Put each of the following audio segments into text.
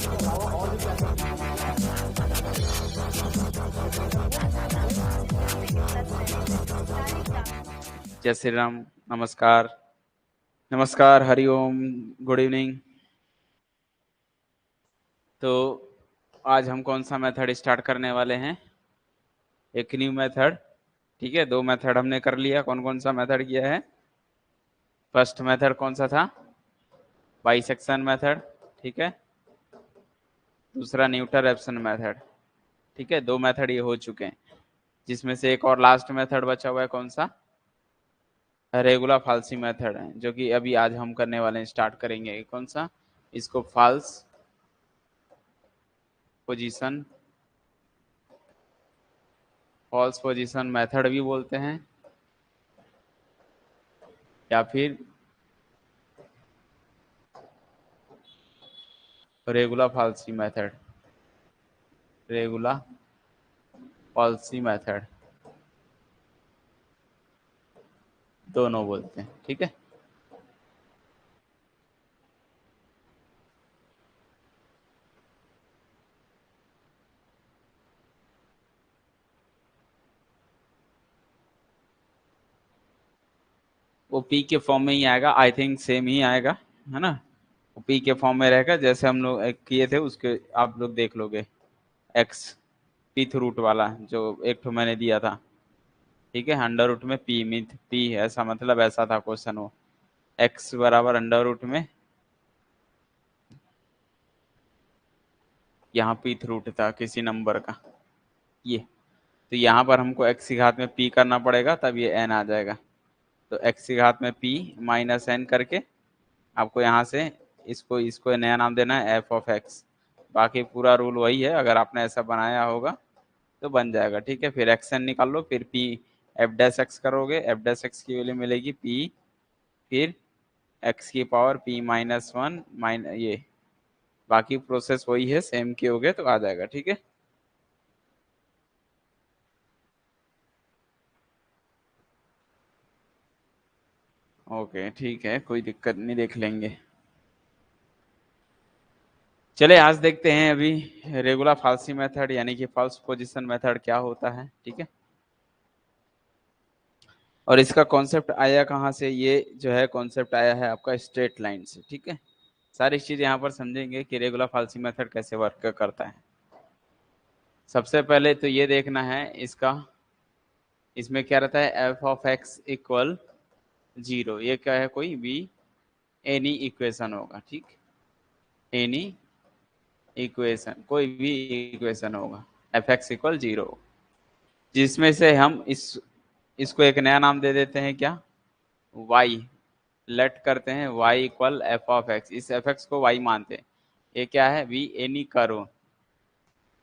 जय श्री राम। नमस्कार, नमस्कार, हरिओम, गुड इवनिंग। तो आज हम कौन सा मेथड स्टार्ट करने वाले हैं? एक न्यू मेथड। ठीक है, 2 मेथड हमने कर लिया। कौन कौन सा मेथड किया है? फर्स्ट मेथड कौन सा था? Bisection method. ठीक है, दूसरा न्यूटन रेप्सन मेथड। ठीक है, 2 मेथड ये हो चुके हैं, जिसमें से एक और लास्ट मेथड बचा हुआ है। कौन सा? रेगुलर फाल्सी मेथड है, जो कि अभी आज हम करने वाले हैं, स्टार्ट करेंगे। कौन सा? इसको false position, false position method भी बोलते हैं, या फिर regular falsi method, regular falsi method, दोनों बोलते हैं। ठीक है, वो पी के फॉर्म में ही आएगा, आई थिंक सेम ही आएगा, है ना। वो पी के फॉर्म में रहेगा, जैसे हम लोग किए थे उसके आप लोग देख लोगे। एक्स पीथ रूट वाला जो एक तो मैंने दिया था। ठीक है, अंडर रूट में पी मिथ पी, ऐसा मतलब ऐसा था क्वेश्चन। वो एक्स बराबर अंडर रूट में, यहाँ पीथ रूट था किसी नंबर का ये, तो यहाँ पर हमको एक्स की घात में पी करना पड़ेगा, तब ये एन आ जाएगा। तो एक्स की घात में पी माइनस एन करके आपको यहाँ से इसको इसको नया नाम देना है एफ ऑफ एक्स। बाकी पूरा रूल वही है, अगर आपने ऐसा बनाया होगा तो बन जाएगा। ठीक है, फिर एक्स एन निकाल लो, फिर पी एफ डैश एक्स करोगे, एफ डैश एक्स की वैल्यू मिलेगी पी, फिर एक्स की पावर पी माइनस वन ये, बाकी प्रोसेस वही है, सेम किए तो आ जाएगा। ठीक है, ओके, ठीक है, कोई दिक्कत नहीं, देख लेंगे। चले आज देखते हैं अभी रेगुलर फाल्सी मेथड यानी कि फॉल्स पोजीशन मेथड क्या होता है। ठीक है, और इसका कॉन्सेप्ट आया कहाँ से? ये जो है कॉन्सेप्ट आया है आपका स्ट्रेट लाइन से। ठीक है, सारी चीज यहाँ पर समझेंगे कि रेगुलर फाल्सी मेथड कैसे वर्क करता है। सबसे पहले तो ये देखना है इसका, इसमें क्या रहता है, एफ ऑफ एक्स इक्वल 0। ये क्या है? कोई भी एनी इक्वेशन होगा। ठीक, एनी इक्वेशन, कोई भी इक्वेशन होगा, एफ एक्स इक्वल 0, जिसमें से हम इसको एक नया नाम दे देते हैं, क्या? वाई। लेट करते हैं y equal f of x, इस एफ एक्स को वाई मानते हैं। ये क्या है? We any curve,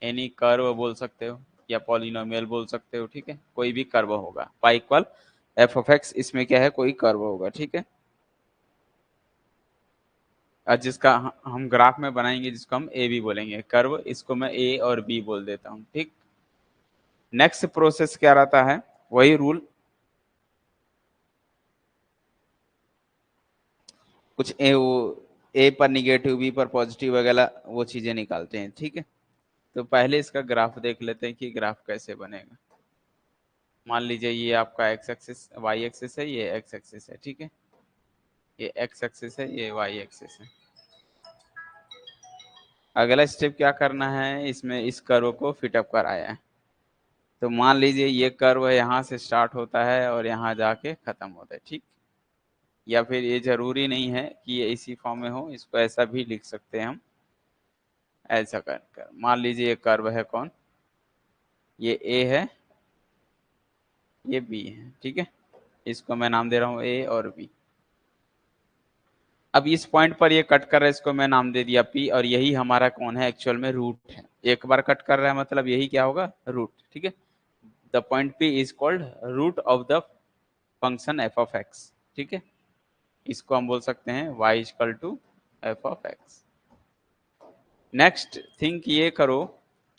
any curve बोल सकते हो या पॉलिनोमियल बोल सकते हो। ठीक है, कोई भी कर्व होगा, y equal f of x, इसमें क्या है? कोई कर्व होगा। ठीक है, और जिसका हम ग्राफ में बनाएंगे, जिसको हम ए बी बोलेंगे कर्व, इसको मैं ए और बी बोल देता हूँ। ठीक, नेक्स्ट प्रोसेस क्या रहता है? वही रूल, कुछ ए पर निगेटिव, बी पर पॉजिटिव वगैरह, वो चीजें निकालते हैं। ठीक है, तो पहले इसका ग्राफ देख लेते हैं कि ग्राफ कैसे बनेगा। मान लीजिए ये आपका एक्स एक्सिस वाई एक्सिस है, ये एक्स एक्सिस है। ठीक है, ये एक्स एक्सिस है, ये वाई एक्सिस है। अगला स्टेप क्या करना है? इसमें इस कर्व को फिटअप कराया है। तो मान लीजिए ये कर्व यहाँ से स्टार्ट होता है और यहाँ जाके खत्म होता है। ठीक, या फिर ये जरूरी नहीं है कि ये इसी फॉर्म में हो, इसको ऐसा भी लिख सकते हैं हम। ऐसा कर मान लीजिए ये कर्व है कौन? ये ए है, ये बी है। ठीक है, इसको मैं नाम दे रहा हूँ ए और बी। अब इस पॉइंट पर ये कट कर रहा है, इसको मैं नाम दे दिया पी, और यही हमारा कौन है? एक्चुअल में रूट है। एक बार कट कर रहा है मतलब यही क्या होगा? रूट। ठीक है, the point p is called root of the function f of x. ठीक है, इसको हम बोल सकते हैं y equal to f of x. Next think ये करो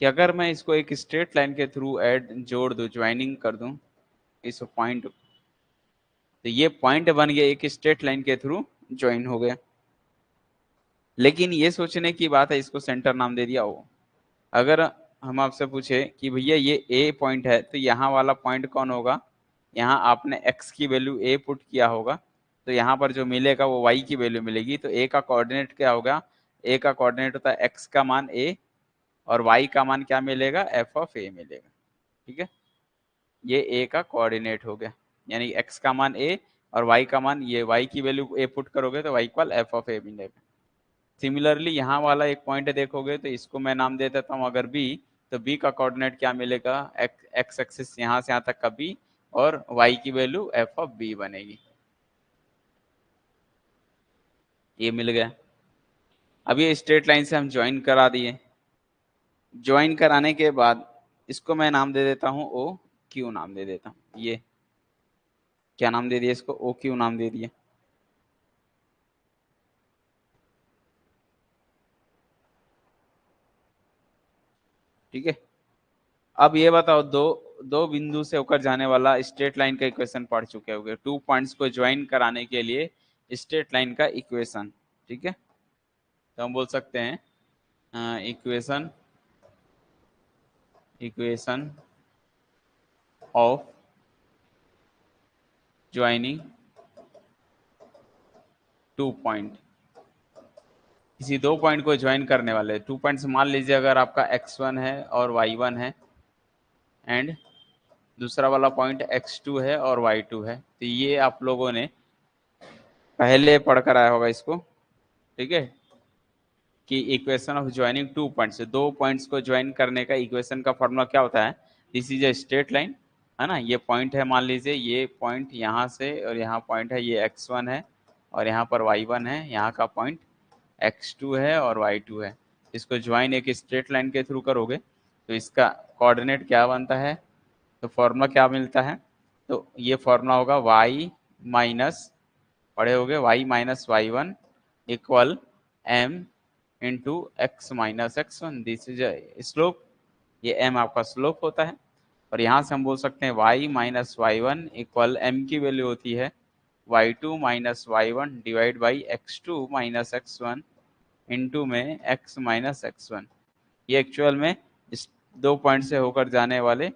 कि अगर मैं इसको एक स्ट्रेट लाइन के थ्रू ऐड जोड़ दूं, ज्वाइनिंग कर दूं इस पॉइंट, तो ये पॉइंट बन गया एक स्ट्रेट लाइन के थ्रू ज्वाइन हो गया। लेकिन ये सोचने की बात है, इसको सेंटर नाम दे दिया ओ। अगर हम आपसे पूछे कि भैया ये ए पॉइंट है, तो यहाँ वाला पॉइंट कौन होगा, यहाँ आपने एक्स की वैल्यू ए पुट किया होगा, तो यहाँ पर जो मिलेगा वो वाई की वैल्यू मिलेगी। तो ए का कोऑर्डिनेट क्या होगा, ए का कोऑर्डिनेट होता है एक्स का मान ए, और वाई का मान क्या मिलेगा, एफ ऑफ ए मिलेगा। ठीक है, ये ए का कोऑर्डिनेट हो गया, यानी एक्स का मान ए और वाई का मान, ये वाई की वैल्यू ए पुट करोगे तो वाई इक्वल एफ ऑफ ए मिलेगा। सिमिलरली यहाँ वाला एक पॉइंट देखोगे तो इसको मैं नाम दे देता हूँ अगर बी, तो बी का कोऑर्डिनेट क्या मिलेगा, एक्स एक्सिस यहाँ से यहाँ तक का बी, और वाई की वैल्यू एफ ऑफ बी बनेगी। ये मिल गया। अब ये स्ट्रेट लाइन से हम ज्वाइन करा दिए। ज्वाइन कराने के बाद इसको मैं नाम दे देता हूँ ओ क्यू नाम दे देता हूँ। ये क्या नाम दे दिया इसको, ओ क्यू नाम दे दिया। ठीक है, अब ये बताओ, दो दो बिंदु से होकर जाने वाला स्ट्रेट लाइन का इक्वेशन पढ़ चुके होगे, 2 पॉइंट्स को ज्वाइन कराने के लिए स्ट्रेट लाइन का इक्वेशन। ठीक है, तो हम बोल सकते हैं equation equation of joining 2 point. किसी 2 पॉइंट को ज्वाइन करने वाले 2 पॉइंट्स, मान लीजिए अगर आपका x1 है और y1 है, एंड दूसरा वाला पॉइंट x2 है और y2 है, तो ये आप लोगों ने पहले पढ़ कर आया होगा इसको। ठीक है, कि equation of joining 2 points, 2 points को ज्वाइन करने का इक्वेशन का फॉर्मूला क्या होता है, this is a straight line, है ना। ये पॉइंट है, मान लीजिए ये पॉइंट यहाँ से और यहाँ पॉइंट है, ये x1 है और यहाँ पर y1 है, यहाँ का पॉइंट x2 है और y2 है। इसको ज्वाइन एक स्ट्रेट लाइन के थ्रू करोगे तो इसका कोऑर्डिनेट क्या बनता है, तो फॉर्मूला क्या मिलता है, तो ये फॉर्मूला होगा y माइनस, पढ़े होगे, y minus y1 equal m into x minus x1, this is slope. ये m आपका स्लोप होता है, और यहाँ से हम बोल सकते हैं y minus y1 equal m की वैल्यू होती है y2 minus y1 divide by x2 minus x1 into में x माइनस x1। ये एक्चुअल में इस 2 पॉइंट से होकर जाने वाले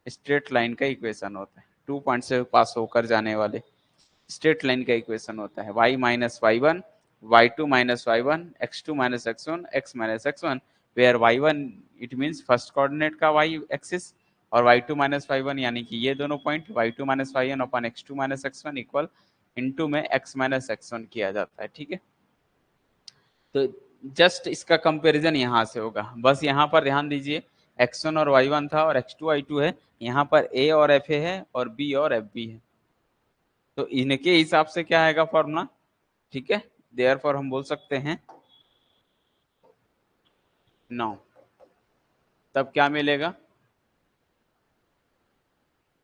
स्ट्रेट लाइन का इक्वेशन होता है, 2 पॉइंट से पास होकर जाने वाले स्ट्रेट लाइन का इक्वेशन होता है y minus y1, y2 minus y1, x2 minus x1, x minus x1, where y1 it means first coordinate का y एक्सिस, और y2 माइनस y1 यानी कि ये दोनों point y2 minus y1 upon x2 minus x1 equal into में x minus x1 किया जाता है। ठीक है, तो जस्ट इसका कंपैरिजन यहाँ से होगा, बस यहाँ पर ध्यान दीजिए x1 और y1 था और x2 y2 है, यहाँ पर a और fa है और b और fb है, तो इनके हिसाब से क्या आएगा फॉर्मूला। ठीक है, देयरफॉर हम बोल सकते हैं 9, तब क्या मिलेगा,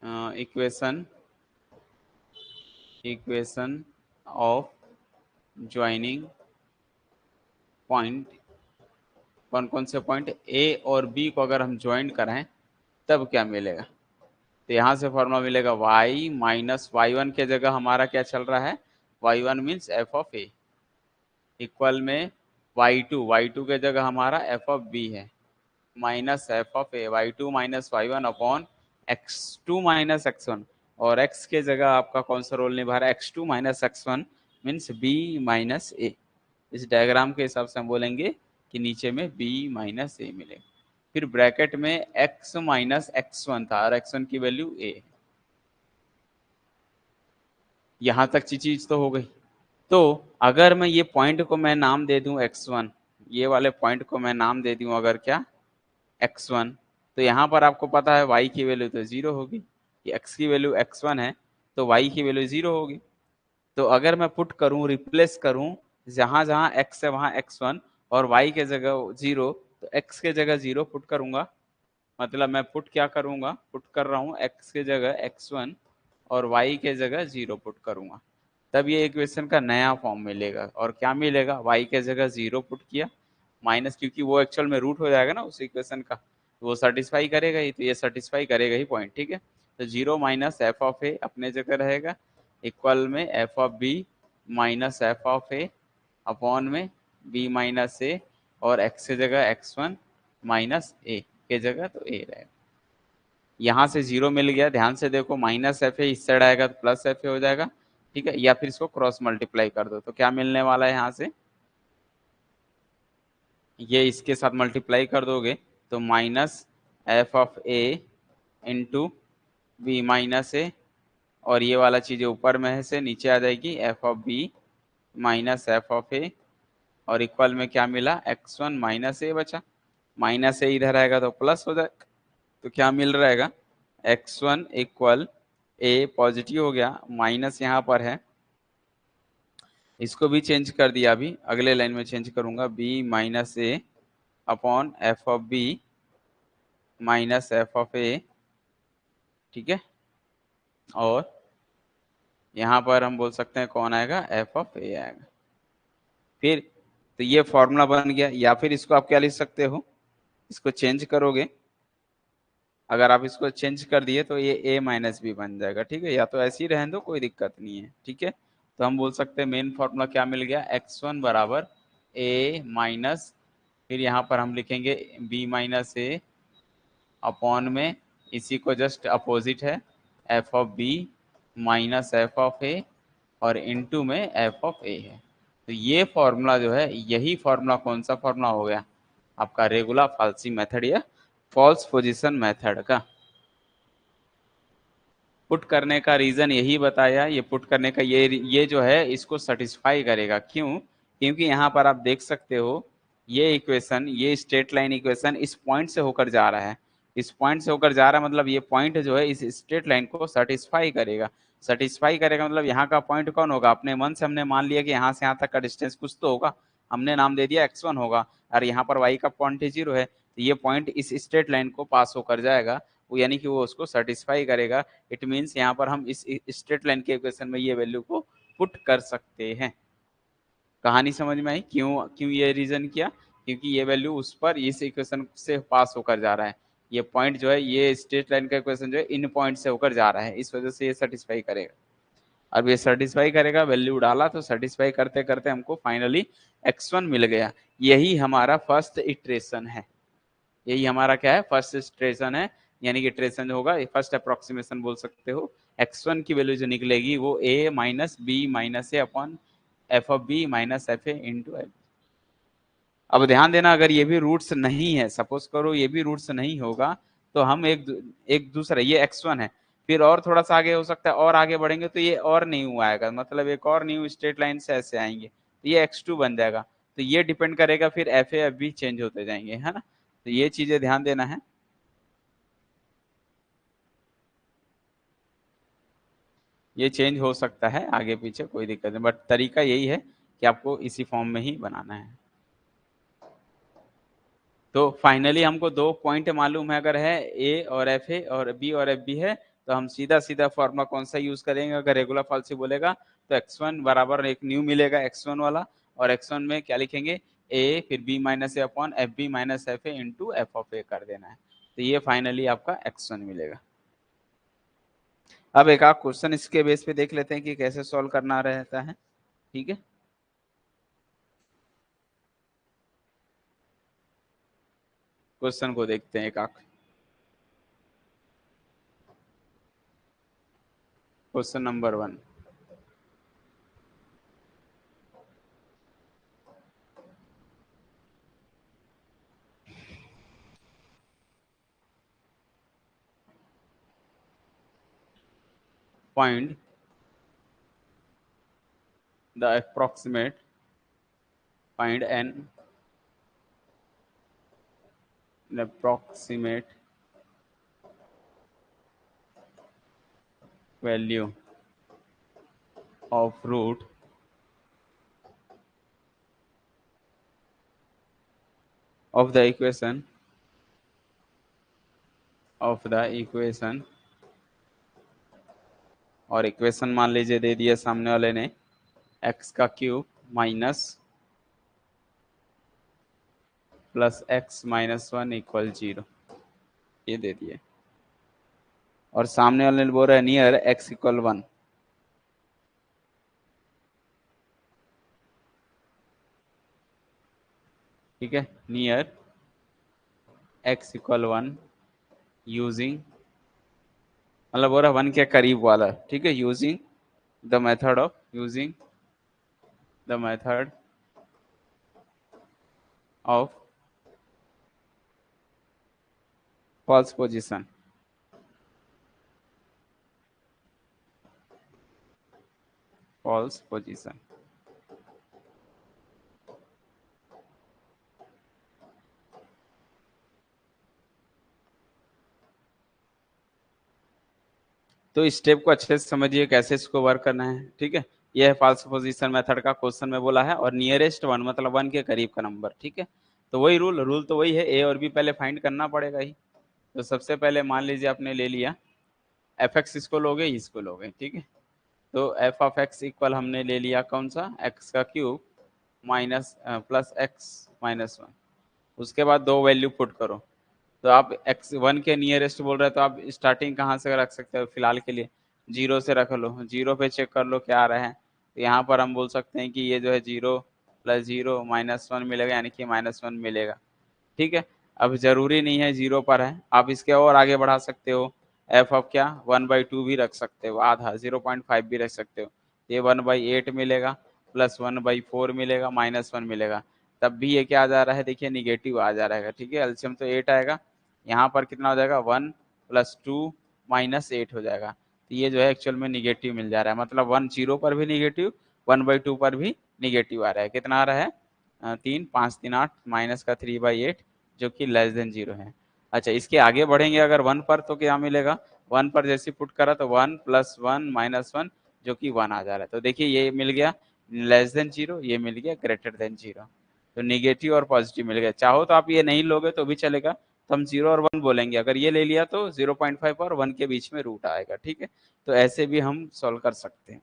equation equation of joining point, कौन कौन से पॉइंट ए और बी को अगर हम ज्वाइन कराएं तब क्या मिलेगा, तो यहाँ से फॉर्मूला मिलेगा y माइनस y1 के जगह हमारा क्या चल रहा है, y1 means f of a equal में y2 के जगह हमारा f ऑफ b है, minus f of A y2 minus y1 upon x2 minus x1, और x के जगह आपका कौन सा रोल निभा रहा है, x2 minus x1 means b minus a. इस डायग्राम के हिसाब से हम बोलेंगे कि नीचे में b माइनस ए मिलेगा, फिर ब्रैकेट में x माइनस x1 था और x1 की वैल्यू a। यहां तक चीज तो हो गई। तो अगर मैं ये पॉइंट को मैं नाम दे दूं x1, ये वाले पॉइंट को मैं नाम दे दूं अगर क्या x1, तो यहाँ पर आपको पता है y की वैल्यू तो 0 होगी, कि x की वैल्यू x1 है तो y की वैल्यू 0 होगी। तो अगर मैं पुट करूं, रिप्लेस करूं, जहां जहां x है वहां x1 और y के जगह 0, तो x के जगह 0 पुट करूंगा, मतलब मैं पुट क्या करूंगा, पुट कर रहा हूँ x के जगह x1 और y के जगह 0 पुट करूंगा, तब ये इक्वेशन का नया फॉर्म मिलेगा। और क्या मिलेगा, y के जगह 0 पुट किया, माइनस, क्योंकि वो एक्चुअल में रूट हो जाएगा ना उस इक्वेशन का, तो वो सेटिस्फाई करेगा ही, तो ये सेटिस्फाई करेगा ही पॉइंट। ठीक है, तो 0 माइनस एफ ऑफ ए अपने जगह रहेगा इक्वल में f of b minus f of a upon में बी माइनस ए, और एक्स की जगह x1 माइनस ए के जगह तो ए रहेगा। यहाँ से जीरो मिल गया, ध्यान से देखो, माइनस एफ ए इस साइड आएगा तो प्लस एफ ए हो जाएगा, ठीक है। या फिर इसको क्रॉस मल्टीप्लाई कर दो तो क्या मिलने वाला है, यहाँ से ये इसके साथ मल्टीप्लाई कर दोगे तो minus f of a into b minus a, और ये वाला चीज़ ऊपर में है से नीचे आ जाएगी, f of b minus f of a, और इक्वल में क्या मिला, x1 माइनस ए बचा, माइनस ए इधर आएगा तो प्लस हो जाएगा, तो क्या मिल रहेगा, x1 इक्वल ए पॉजिटिव हो गया, माइनस यहाँ पर है, इसको भी चेंज कर दिया, अभी अगले लाइन में चेंज करूंगा, b minus a upon f of b minus f of a, ठीक है। और यहाँ पर हम बोल सकते हैं कौन आएगा, एफ ऑफ ए आएगा। फिर तो ये फॉर्मूला बन गया, या फिर इसको आप क्या लिख सकते हो, इसको चेंज करोगे, अगर आप इसको चेंज कर दिए तो ये a माइनस बी बन जाएगा, ठीक है। या तो ऐसे ही रहने दो, कोई दिक्कत नहीं है, ठीक है। तो हम बोल सकते हैं मेन फॉर्मूला क्या मिल गया, x1 बराबर a माइनस, फिर यहाँ पर हम लिखेंगे b माइनस ए अपॉन में, इसी को जस्ट अपोजिट है, f of b minus f of a, और इनटू में एफ ऑफ ए है। तो ये फॉर्मूला जो है, यही फॉर्मूला कौन सा फॉर्मूला हो गया आपका, रेगुलर फाल्सी मेथड या फॉल्स पोजीशन मेथड का। पुट करने का रीजन यही बताया, ये पुट करने का ये जो है इसको सेटिस्फाई करेगा, क्यों, क्योंकि यहाँ पर आप देख सकते हो ये इक्वेशन, ये स्ट्रेट लाइन इक्वेशन इस पॉइंट से होकर जा रहा है, इस पॉइंट से होकर जा रहा है, मतलब ये पॉइंट जो है इस स्ट्रेट लाइन को सेटिस्फाई करेगा। सेटिस्फाई करेगा मतलब यहाँ का पॉइंट कौन होगा, अपने मन से हमने मान लिया कि यहाँ से यहाँ तक का डिस्टेंस कुछ तो होगा, हमने नाम दे दिया x1 होगा, और यहाँ पर y का पॉइंट 0 है, तो ये पॉइंट इस स्ट्रेट लाइन को पास होकर जाएगा, वो यानी कि वो उसको सेटिस्फाई करेगा। इट मीन्स यहाँ पर हम इस स्ट्रेट लाइन के इक्वेशन में ये वैल्यू को पुट कर सकते हैं। कहानी समझ में आई, क्यों क्यों ये रीजन किया, क्योंकि ये वैल्यू उस पर इस इक्वेशन से पास होकर जा रहा है, ये पॉइंट जो है, ये स्ट्रेट लाइन का इक्वेशन जो है इन पॉइंट से होकर जा रहा है, इस वजह से ये सेटिस्फाई करेगा। अब ये सेटिस्फाई करेगा, वैल्यू डाला तो सेटिस्फाई करते करते हमको फाइनली x1 मिल गया। यही हमारा फर्स्ट इटरेशन है, यही हमारा क्या है, फर्स्ट इटरेशन है, यानी कि इटरेशन जो होगा, फर्स्ट अप्रोक्सीमेशन बोल सकते हो। x1 की वैल्यू जो निकलेगी वो a minus b minus a upon f of b minus f a into f. अब ध्यान देना, अगर ये भी रूट्स नहीं है, सपोज करो ये भी रूट्स नहीं होगा, तो हम एक दूसरा, ये x1 है, फिर और थोड़ा सा आगे हो सकता है, और आगे बढ़ेंगे तो ये और न्यू आएगा, मतलब एक और न्यू स्ट्रेट लाइन से ऐसे आएंगे, तो ये x2 बन जाएगा। तो ये डिपेंड करेगा, फिर F A F B change होते जाएंगे, है ना। तो ये चीजें ध्यान देना है। ये चेंज हो सकता है आगे पीछे, कोई दिक्कत नहीं, बट तरीका यही है कि आपको इसी फॉर्म में ही बनाना है। तो फाइनली हमको दो पॉइंट मालूम है, अगर है ए और एफ ए और बी और एफ बी है, तो हम सीधा सीधा फॉर्मूला कौन सा यूज करेंगे, अगर रेगुलर फॉल्सी बोलेगा तो x1 बराबर एक न्यू मिलेगा x1 वाला, और x1 में क्या लिखेंगे, a फिर b minus a upon f b minus f a into f of a कर देना है, तो ये फाइनली आपका x1 मिलेगा। अब एक आध क्वेश्चन इसके बेस पे देख लेते हैं कि कैसे सॉल्व करना रहता है, ठीक है। क्वेश्चन को देखते हैं एक आध। Question number 1, find the approximate, find an approximate value of root of the equation और इक्वेशन मान लीजिए दे दिया सामने वाले ने, x का cube minus plus x minus 1 equal 0, ये दे दिए, और सामने वाले ने बोल रहा है नियर x इक्वल 1। ठीक है, नियर x इक्वल 1 यूजिंग, मतलब बोला 1 के करीब वाला, ठीक है, using the method of, using the method of false position. False position, तो इस स्टेप को अच्छे से समझिए कैसे इसको वर्क करना है, ठीक है। ये है फॉल्स पोजीशन मेथड का, क्वेश्चन में बोला है, और नियरेस्ट वन मतलब 1 के करीब का नंबर, ठीक है। तो वही रूल तो वही है, ए और बी पहले फाइंड करना पड़ेगा ही। तो सबसे पहले मान लीजिए आपने ले लिया एफ एक्स, इसको लोगे इसको लोगे, ठीक है। तो एफ ऑफ एक्स इक्वल हमने ले लिया कौन सा, एक्स का cube minus plus x minus 1। उसके बाद दो वैल्यू पुट करो। तो आप एक्स 1 के नियरेस्ट बोल रहे हैं, तो आप स्टार्टिंग कहाँ से रख सकते हो, फिलहाल के लिए 0 से रख लो, 0 पे चेक कर लो क्या आ रहा है। तो यहाँ पर हम बोल सकते हैं कि ये जो है 0 प्लस 0 माइनस 1 मिलेगा, यानी कि -1 मिलेगा, ठीक है। अब जरूरी नहीं है 0 पर है, आप इसके और आगे बढ़ा सकते हो, एफ ऑफ क्या 1/2 भी रख सकते हो, आधा 0.5 भी रख सकते हो। ये 1/8 मिलेगा, प्लस 1/4 मिलेगा, -1 मिलेगा। तब भी ये क्या आ जा रहा है, देखिए निगेटिव आ जा रहा है, ठीक है। एलसीएम तो 8 आएगा, यहाँ पर कितना हो जाएगा 1 + 2 -8 हो जाएगा। तो ये जो है एक्चुअल में निगेटिव मिल जा रहा है, मतलब 1 0 पर भी निगेटिव, 1/2 पर भी निगेटिव आ रहा है। कितना आ रहा है 3 5 3 8 माइनस का 3/8 जो कि लेस देन 0 है। अच्छा, इसके आगे बढ़ेंगे अगर 1 पर, तो क्या मिलेगा, 1 पर जैसे पुट करा तो 1 + 1 -1 जो कि 1 आ जा रहा है। तो देखिए ये मिल गया लेस देन 0, ये मिल गया ग्रेटर देन 0। तो निगेटिव और पॉजिटिव मिल गया। चाहो तो आप ये नहीं लोगे तो भी चलेगा, तो हम 0 और 1 बोलेंगे। अगर ये ले लिया तो 0.5 और 1 के बीच में रूट आएगा, ठीक है। तो ऐसे भी हम सॉल्व कर सकते हैं।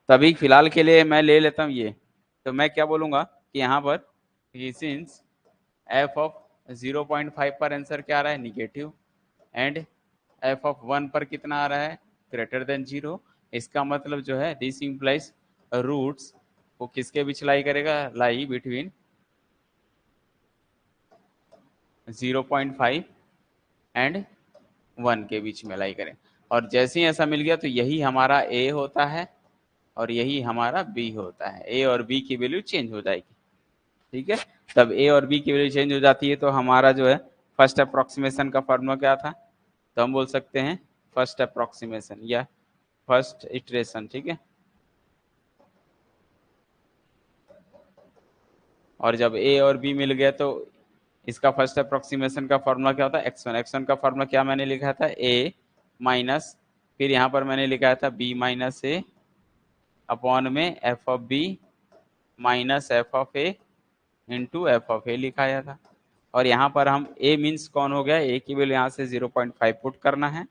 तभी फिलहाल के लिए मैं ले लेता हूँ ये। तो मैं क्या बोलूंगा कि यहाँ पर सिंस एफ ऑफ 0.5 पर आंसर क्या आ रहा है, निगेटिव, एंड एफ ऑफ 1 पर कितना आ रहा है, ग्रेटर देन 0। इसका मतलब जो है दिस इम्प्लाइज रूट्स वो किसके बीच लाई करेगा, लाई बिटवीन 0.5 एंड 1 के बीच में लाई करें। और जैसे ही ऐसा मिल गया तो यही हमारा ए होता है और यही हमारा बी होता है। ए और बी की वैल्यू चेंज हो जाएगी, ठीक है। तब ए और बी की वैल्यू चेंज हो जाती है तो हमारा जो है फर्स्ट अप्रोक्सीमेशन का फॉर्मूला क्या था, तो हम बोल सकते हैं फर्स्ट अप्रोक्सीमेशन या फर्स्ट इटरेशन, ठीक है। और जब ए और बी मिल गया तो इसका फर्स्ट अप्रोक्सीमेशन का फॉर्मूला क्या होता है, x1। x1 का फॉर्मूला क्या मैंने लिखा था, a माइनस, फिर यहाँ पर मैंने लिखा था b माइनस ए अपॉन में f of b minus f of a into f of a लिखाया था। और यहाँ पर हम a मीन्स कौन हो गया, a की वैल्यू यहाँ से 0.5 पुट करना है,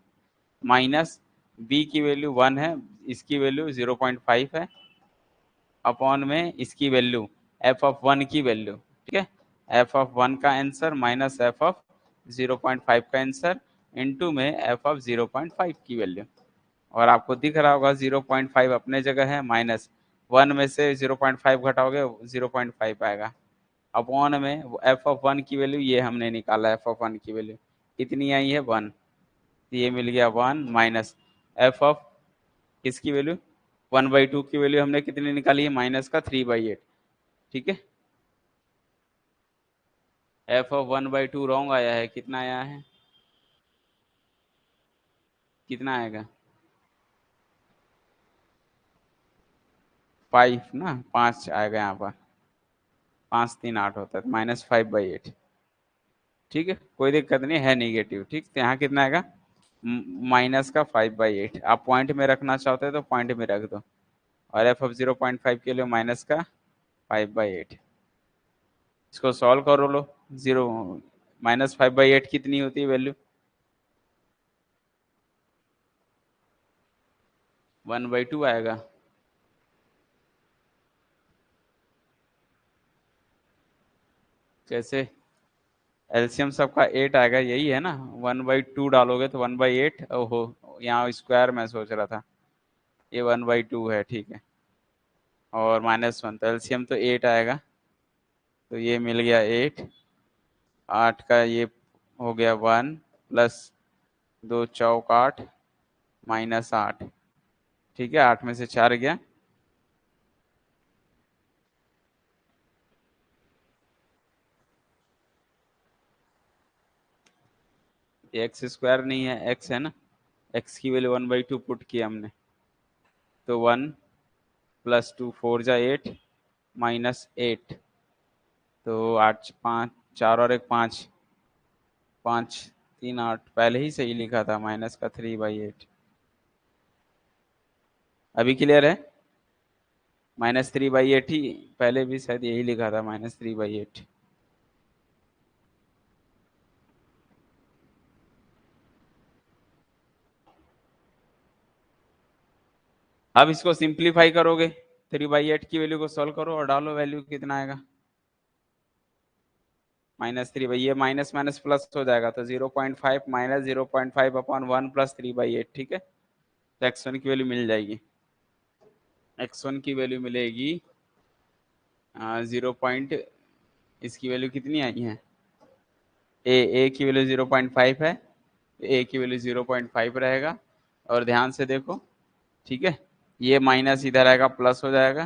माइनस b की वैल्यू 1 है, इसकी वैल्यू 0.5 है, अपॉन में इसकी वैल्यू एफ ऑफ 1 की वैल्यू, ठीक है। एफ ऑफ 1 का आंसर माइनस एफ ऑफ 0.5 का आंसर इनटू में एफ ऑफ 0.5 की वैल्यू। और आपको दिख रहा होगा 0.5 अपने जगह है, माइनस 1 में से 0.5 घटाओगे 0.5 आएगा, अपॉन में एफ ऑफ 1 की वैल्यू ये हमने निकाला, एफ ऑफ 1 की वैल्यू कितनी आई है 1, तो ये मिल गया 1 माइनस एफ ऑफ किसकी वैल्यू 1/2 की वैल्यू हमने कितनी निकाली है, माइनस का 3/8, ठीक है। एफ ऑफ 1/2 रॉन्ग आया है, कितना आया है, कितना आएगा 5 ना, 5 आएगा यहाँ पर, 5 3 8 होता है, -5/8, ठीक है। कोई दिक्कत नहीं है, निगेटिव, ठीक। तो यहाँ कितना आएगा माइनस का 5/8। आप पॉइंट में रखना चाहते हो तो पॉइंट में रख दो, और एफ ऑफ 0.5 के लिए माइनस का 5/8। इसको सॉल्व करो लो, जीरो -5/8 कितनी होती है वैल्यू, 1/2 आएगा। कैसे, एलसीएम सबका 8 आएगा, यही है ना, 1/2 डालोगे तो 1/8, ओहो यहाँ स्क्वायर में सोच रहा था, ये 1/2 है, ठीक है। और -1 तो एलसीएम तो 8 आएगा, तो ये मिल गया 8, 8 का ये हो गया 1 प्लस 2 चौक 8 माइनस 8। ठीक है, 8 में से 4 गया, एक्स स्क्वायर नहीं है, एक्स है ना, एक्स की वैल्यू 1/2 पुट किया हमने, तो 1 प्लस 2 4 जा 8 माइनस 8, तो 8 5 4 और 1 5, 5 3 8, पहले ही सही लिखा था, माइनस का 3/8। अभी क्लियर है? -3/8 ही पहले भी शायद यही लिखा था, -3/8। अब इसको सिंप्लीफाई करोगे, 3/8 की वैल्यू को सॉल्व करो और डालो वैल्यू, कितना आएगा? -3 भाई, ये माइनस माइनस प्लस हो जाएगा, तो 0.5 माइनस 0.5 अपॉन 1 प्लस 3/8। ठीक है, तो x1 की वैल्यू मिल जाएगी, x1 की वैल्यू मिलेगी 0 पॉइंट, इसकी वैल्यू कितनी आई है, ए की वैल्यू 0.5 है, ए की वैल्यू 0.5 रहेगा। और ध्यान से देखो, ठीक है, ये माइनस इधर आएगा, प्लस हो जाएगा।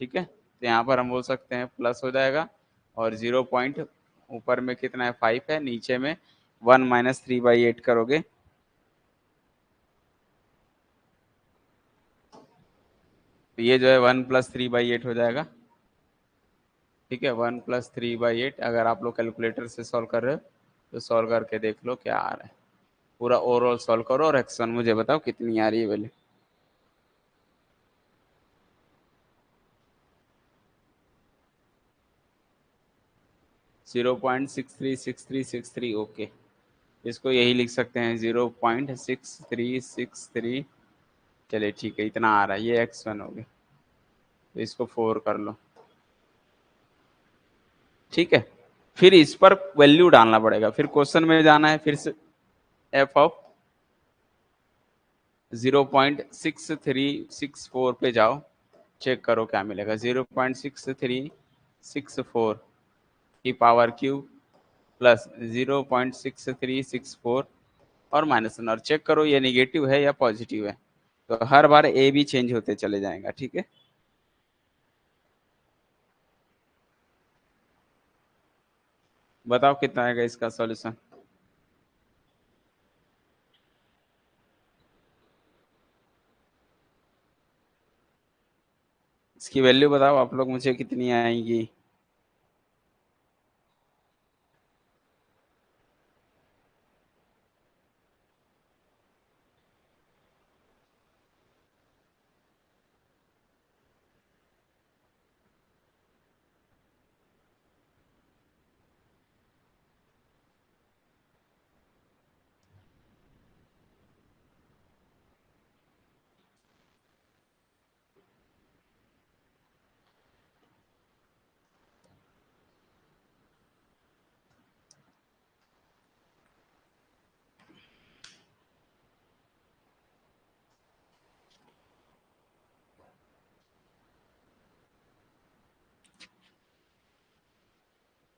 ठीक है, तो यहाँ पर हम बोल सकते हैं प्लस हो जाएगा, और 0 पॉइंट ऊपर में कितना है, 5 है, नीचे में 1 माइनस 3/8 करोगे, तो ये जो है 1 प्लस 3/8 हो जाएगा। ठीक है, 1 प्लस 3/8, अगर आप लोग कैलकुलेटर से सॉल्व कर रहे हो तो सॉल्व करके देख लो क्या आ रहा है, पूरा ओवरऑल सॉल्व करो और x1 मुझे बताओ कितनी आ रही है value. Zero point six three six three six three, okay, इसको यही लिख सकते हैं, 0.6363। चलिए ठीक है, इतना आ रहा है, ये x1 हो गया, तो इसको 4 कर लो। ठीक है, फिर इस पर वैल्यू डालना पड़ेगा, फिर क्वेश्चन में जाना है, फिर से एफ ऑफ 0.6364 पे जाओ, चेक करो क्या मिलेगा, 0.6364 की पावर क्यूब प्लस 0.6364 और -1, और चेक करो ये निगेटिव है या पॉजिटिव है, तो हर बार ए भी चेंज होते चले जाएगा। ठीक है, बताओ कितना आएगा इसका सॉल्यूशन। इसकी वैल्यू बताओ आप लोग मुझे कितनी आएगी।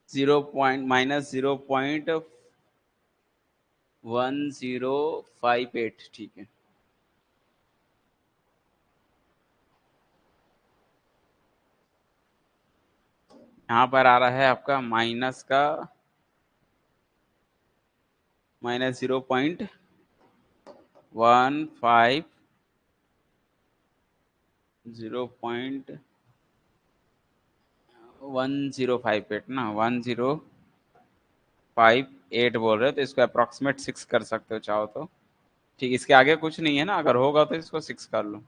-0.1058। ठीक है, यहाँ पर आ रहा है आपका माइनस का -0.15, 0.1058 ना, 1058 बोल रहे हो, तो इसको अप्रोक्सीमेट 6 कर सकते हो चाहो तो। ठीक, इसके आगे कुछ नहीं है ना, अगर होगा तो इसको 6 कर लो।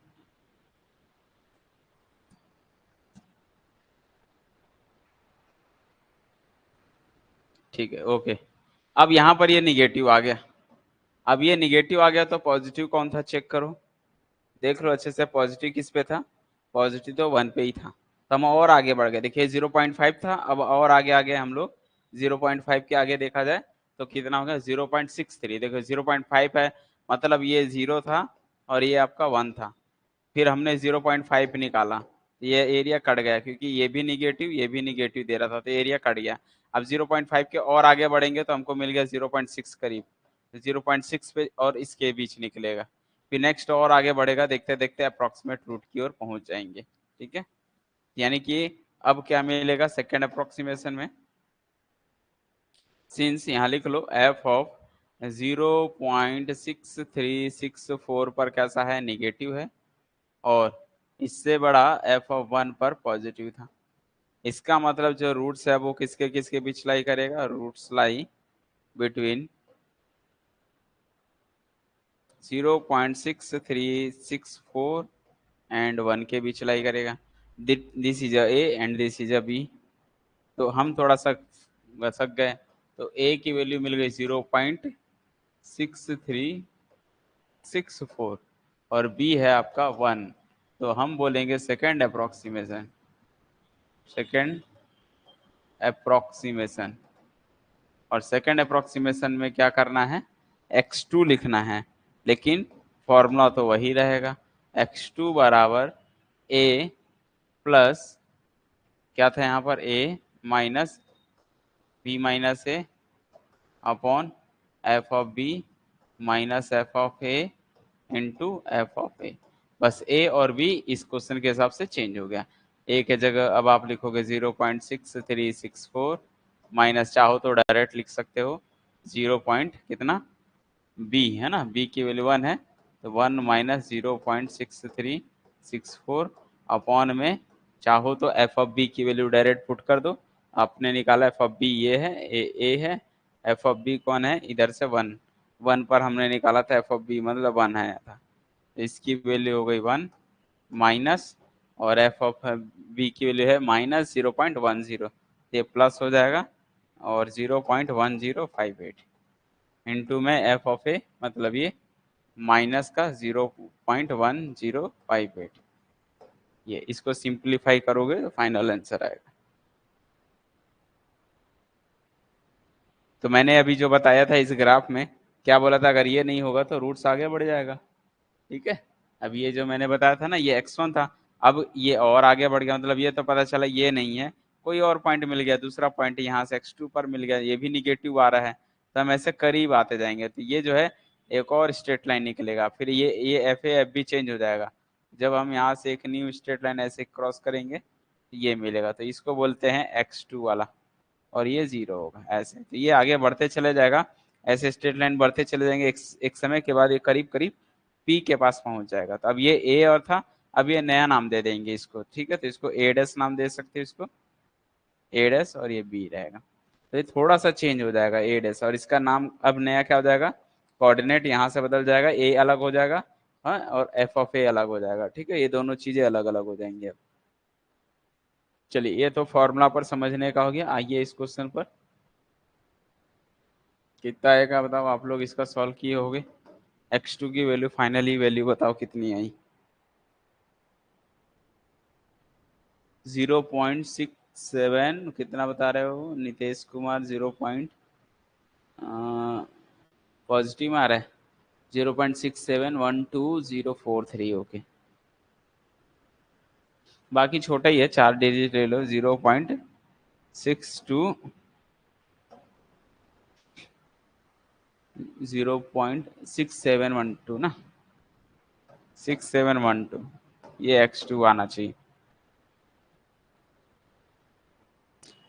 ठीक है, ओके। अब यहाँ पर ये निगेटिव आ गया, अब ये निगेटिव आ गया तो पॉजिटिव कौन था चेक करो, देख लो अच्छे से, पॉजिटिव किस पे था, पॉजिटिव तो 1 पे ही था, तो हम और आगे बढ़ गए, देखिए 0.5 था, अब और आगे आ गए हम लोग, 0.5 के आगे देखा जाए तो कितना होगा, 0.63, देखो 0.5 है, मतलब ये 0 था और ये आपका 1 था, फिर हमने 0.5 निकाला, ये एरिया कट गया क्योंकि ये भी निगेटिव दे रहा था, तो एरिया कट गया। अब 0.5 के और आगे बढ़ेंगे तो हमको मिल गया 0.6 करीब, 0.6 पे और इसके बीच निकलेगा। फिर नेक्स्ट और आगे बढ़ेगा, देखते देखते अप्रोक्सीमेट रूट की ओर पहुंच जाएंगे। ठीक है, यानी कि अब क्या मिलेगा सेकेंड अप्रोक्सीमेशन में, सिंस यहाँ लिख लो एफ ऑफ 0.6364 पर कैसा है, निगेटिव है, और इससे बड़ा एफ ऑफ 1 पर पॉजिटिव था। इसका मतलब जो रूट्स है वो किसके किसके बीच लाई करेगा, रूट्स लाई बिटवीन 0.6364 एंड 1 के बीच लाई करेगा। This is a a and this is a b. तो हम थोड़ा सा घसक गए, तो ए की वैल्यू मिल गई 0.6364 और बी है आपका 1। तो हम बोलेंगे सेकेंड अप्रोक्सीमेशन। और सेकेंड अप्रोक्सीमेशन में क्या करना है, x2 लिखना है, लेकिन फॉर्मूला तो वही रहेगा, x2 बराबर a प्लस क्या था यहाँ पर, a minus b minus a upon f of b minus f of a into f of a. बस ए और बी इस क्वेश्चन के हिसाब से चेंज हो गया। ए के जगह अब आप लिखोगे 0.6364 माइनस, चाहो तो डायरेक्ट लिख सकते हो 0 पॉइंट कितना, बी है ना, बी की वैल्यू 1 है, तो 1 माइनस 0.6364 अपॉन में चाहो तो एफ ऑफ बी की वैल्यू डायरेक्ट पुट कर दो। आपने निकाला एफ ऑफ बी ये है, ए है, एफ ऑफ बी कौन है, इधर से 1, 1 पर हमने निकाला था एफ ऑफ बी मतलब 1 आया था, इसकी वैल्यू हो गई 1 माइनस, और एफ ऑफ बी की वैल्यू है माइनस 0.10, ये प्लस हो जाएगा और 0.1058 इंटू में एफ ऑफ ए मतलब ये माइनस का 0.1058, ये इसको सिंप्लीफाई करोगे तो फाइनल आंसर आएगा। तो मैंने अभी जो बताया था इस ग्राफ में, क्या बोला था, अगर ये नहीं होगा तो रूट्स आगे बढ़ जाएगा। ठीक है, अब ये जो मैंने बताया था ना, ये x1 था, अब ये और आगे बढ़ गया, मतलब ये तो पता चला ये नहीं है, कोई और पॉइंट मिल गया, दूसरा पॉइंट यहाँ से x2 पर मिल गया, ये भी निगेटिव आ रहा है, तो हम ऐसे करीब आते जाएंगे, तो ये जो है एक और स्ट्रेट लाइन निकलेगा, फिर ये एफ ए एफ भी चेंज हो जाएगा। जब हम यहाँ से एक न्यू स्ट्रेट लाइन ऐसे क्रॉस करेंगे तो ये मिलेगा, तो इसको बोलते हैं x2 वाला, और ये 0 होगा ऐसे, तो ये आगे बढ़ते चले जाएगा, ऐसे स्ट्रेट लाइन बढ़ते चले जाएंगे, एक समय के बाद ये करीब करीब पी के पास पहुंच जाएगा। तो अब ये ए और था, अब ये नया नाम दे देंगे इसको, ठीक है, तो इसको ए डैश नाम दे सकते हो, इसको ए डैश, और ये बी रहेगा, तो ये थोड़ा सा चेंज हो जाएगा ए डैश, और इसका नाम अब नया क्या हो जाएगा, कोऑर्डिनेट यहाँ से बदल जाएगा, ए अलग हो जाएगा, हाँ, और एफ ऑफ ए अलग हो जाएगा। ठीक है, ये दोनों चीजें अलग अलग हो जाएंगी अब। चलिए, ये तो फॉर्मूला पर समझने का हो गया। आइए इस क्वेश्चन पर, कितना आएगा बताओ, आप लोग इसका सॉल्व किए होगे, x2 की वैल्यू फाइनली वैल्यू बताओ कितनी आई, 0.67 कितना बता रहे हो नितेश कुमार, 0 पॉजिटिव आ रहा है, 0.6712 ओके, बाकी छोटा ही है, 4 डिजिट ले लो, 0.6712 ना, 6712, ये x2 आना चाहिए।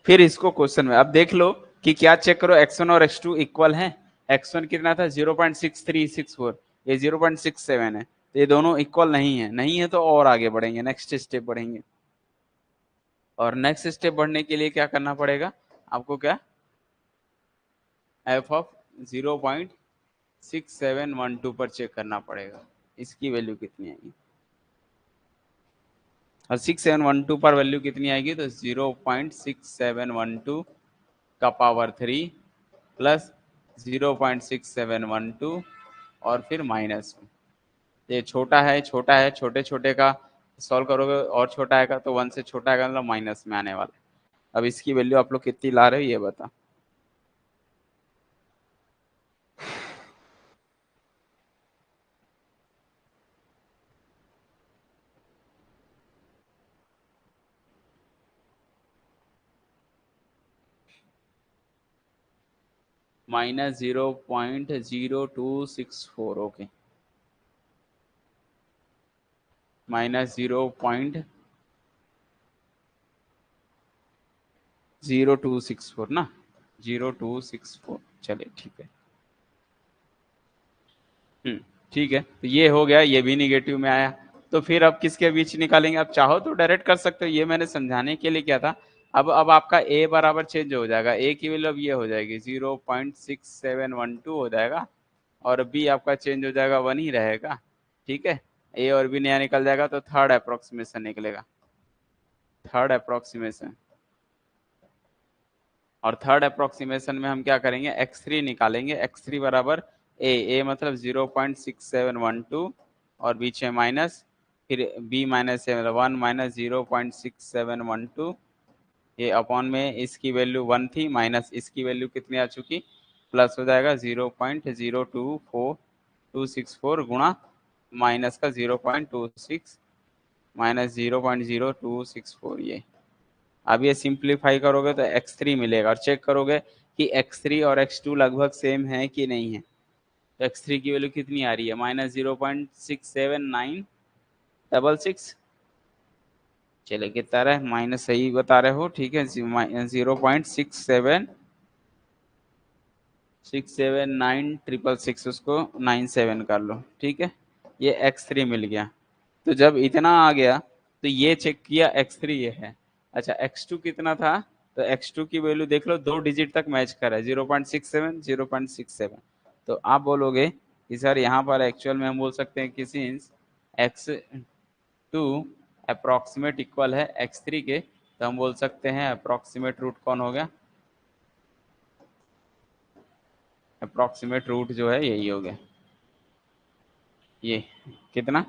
फिर इसको क्वेश्चन में अब देख लो कि क्या, चेक करो x1 और x2 इक्वल हैं। x1 कितना था 0.6364, ये 0.67 है, तो ये दोनों इक्वल नहीं है, नहीं है तो और आगे बढ़ेंगे, नेक्स्ट स्टेप बढ़ेंगे, और नेक्स्ट स्टेप बढ़ने के लिए क्या करना पड़ेगा आपको, क्या एफ ऑफ 0.6712 पर चेक करना पड़ेगा, इसकी वैल्यू कितनी आएगी, और 6712 पर वैल्यू कितनी आएगी, तो 0.6712 का पावर 3 प्लस 0.6712 और फिर माइनस में, ये छोटा है, छोटा है, छोटे छोटे का सॉल्व करोगे और छोटा आएगा, तो 1 से छोटा आएगा मतलब माइनस में आने वाला है। अब इसकी वैल्यू आप लोग कितनी ला रहे हो ये बता। -0.0264, ओके, -0.0264 ना, 0264, चलिए ठीक है। ठीक है, तो ये हो गया, ये भी निगेटिव में आया। तो फिर अब किसके बीच निकालेंगे? आप चाहो तो डायरेक्ट कर सकते हो, ये मैंने समझाने के लिए किया था। अब आपका a बराबर चेंज हो जाएगा, a की वैल्यू अब ये हो जाएगी 0.6712 हो जाएगा, और b आपका चेंज हो जाएगा 1 ही रहेगा, ठीक है। a और b नया निकल जाएगा, तो थर्ड अप्रोक्सीमेशन निकलेगा, थर्ड अप्रोक्सीमेशन। और थर्ड अप्रोक्सीमेशन में हम क्या करेंगे, x3 निकालेंगे, x3 बराबर a मतलब 0.6712 और बीच में माइनस, फिर b माइनस 1 माइनस 0.6712, ये अपॉन में इसकी वैल्यू 1 थी, माइनस इसकी वैल्यू कितनी आ चुकी, प्लस हो जाएगा 0.024264 गुणा माइनस का 0.26 माइनस 0.0264, ये अब ये सिंप्लीफाई करोगे तो x3 मिलेगा, और चेक करोगे कि x3 और x2 लगभग सेम है कि नहीं है। तो x3 की वैल्यू कितनी आ रही है, -0.679666, चले कितना रहे, माइनस सही बता रहे हो, ठीक है, 0.679679 उसको 97 कर लो, ठीक है, ये x3 मिल गया। तो जब इतना आ गया तो ये चेक किया, x3 ये है। अच्छा, x2 कितना था, तो x2 की वैल्यू देख लो, 2 डिजिट तक मैच कर रहा है, 0.67 0.67। तो आप बोलोगे कि सर यहाँ पर एक्चुअल में हम बोल सकते हैं कि सिंस x2 अप्रोक्सीमेट इक्वल है x3 के, तो हम बोल सकते हैं अप्रोक्सीमेट रूट कौन हो गया, अप्रोक्सीमेट रूट जो है यही हो गया, ये कितना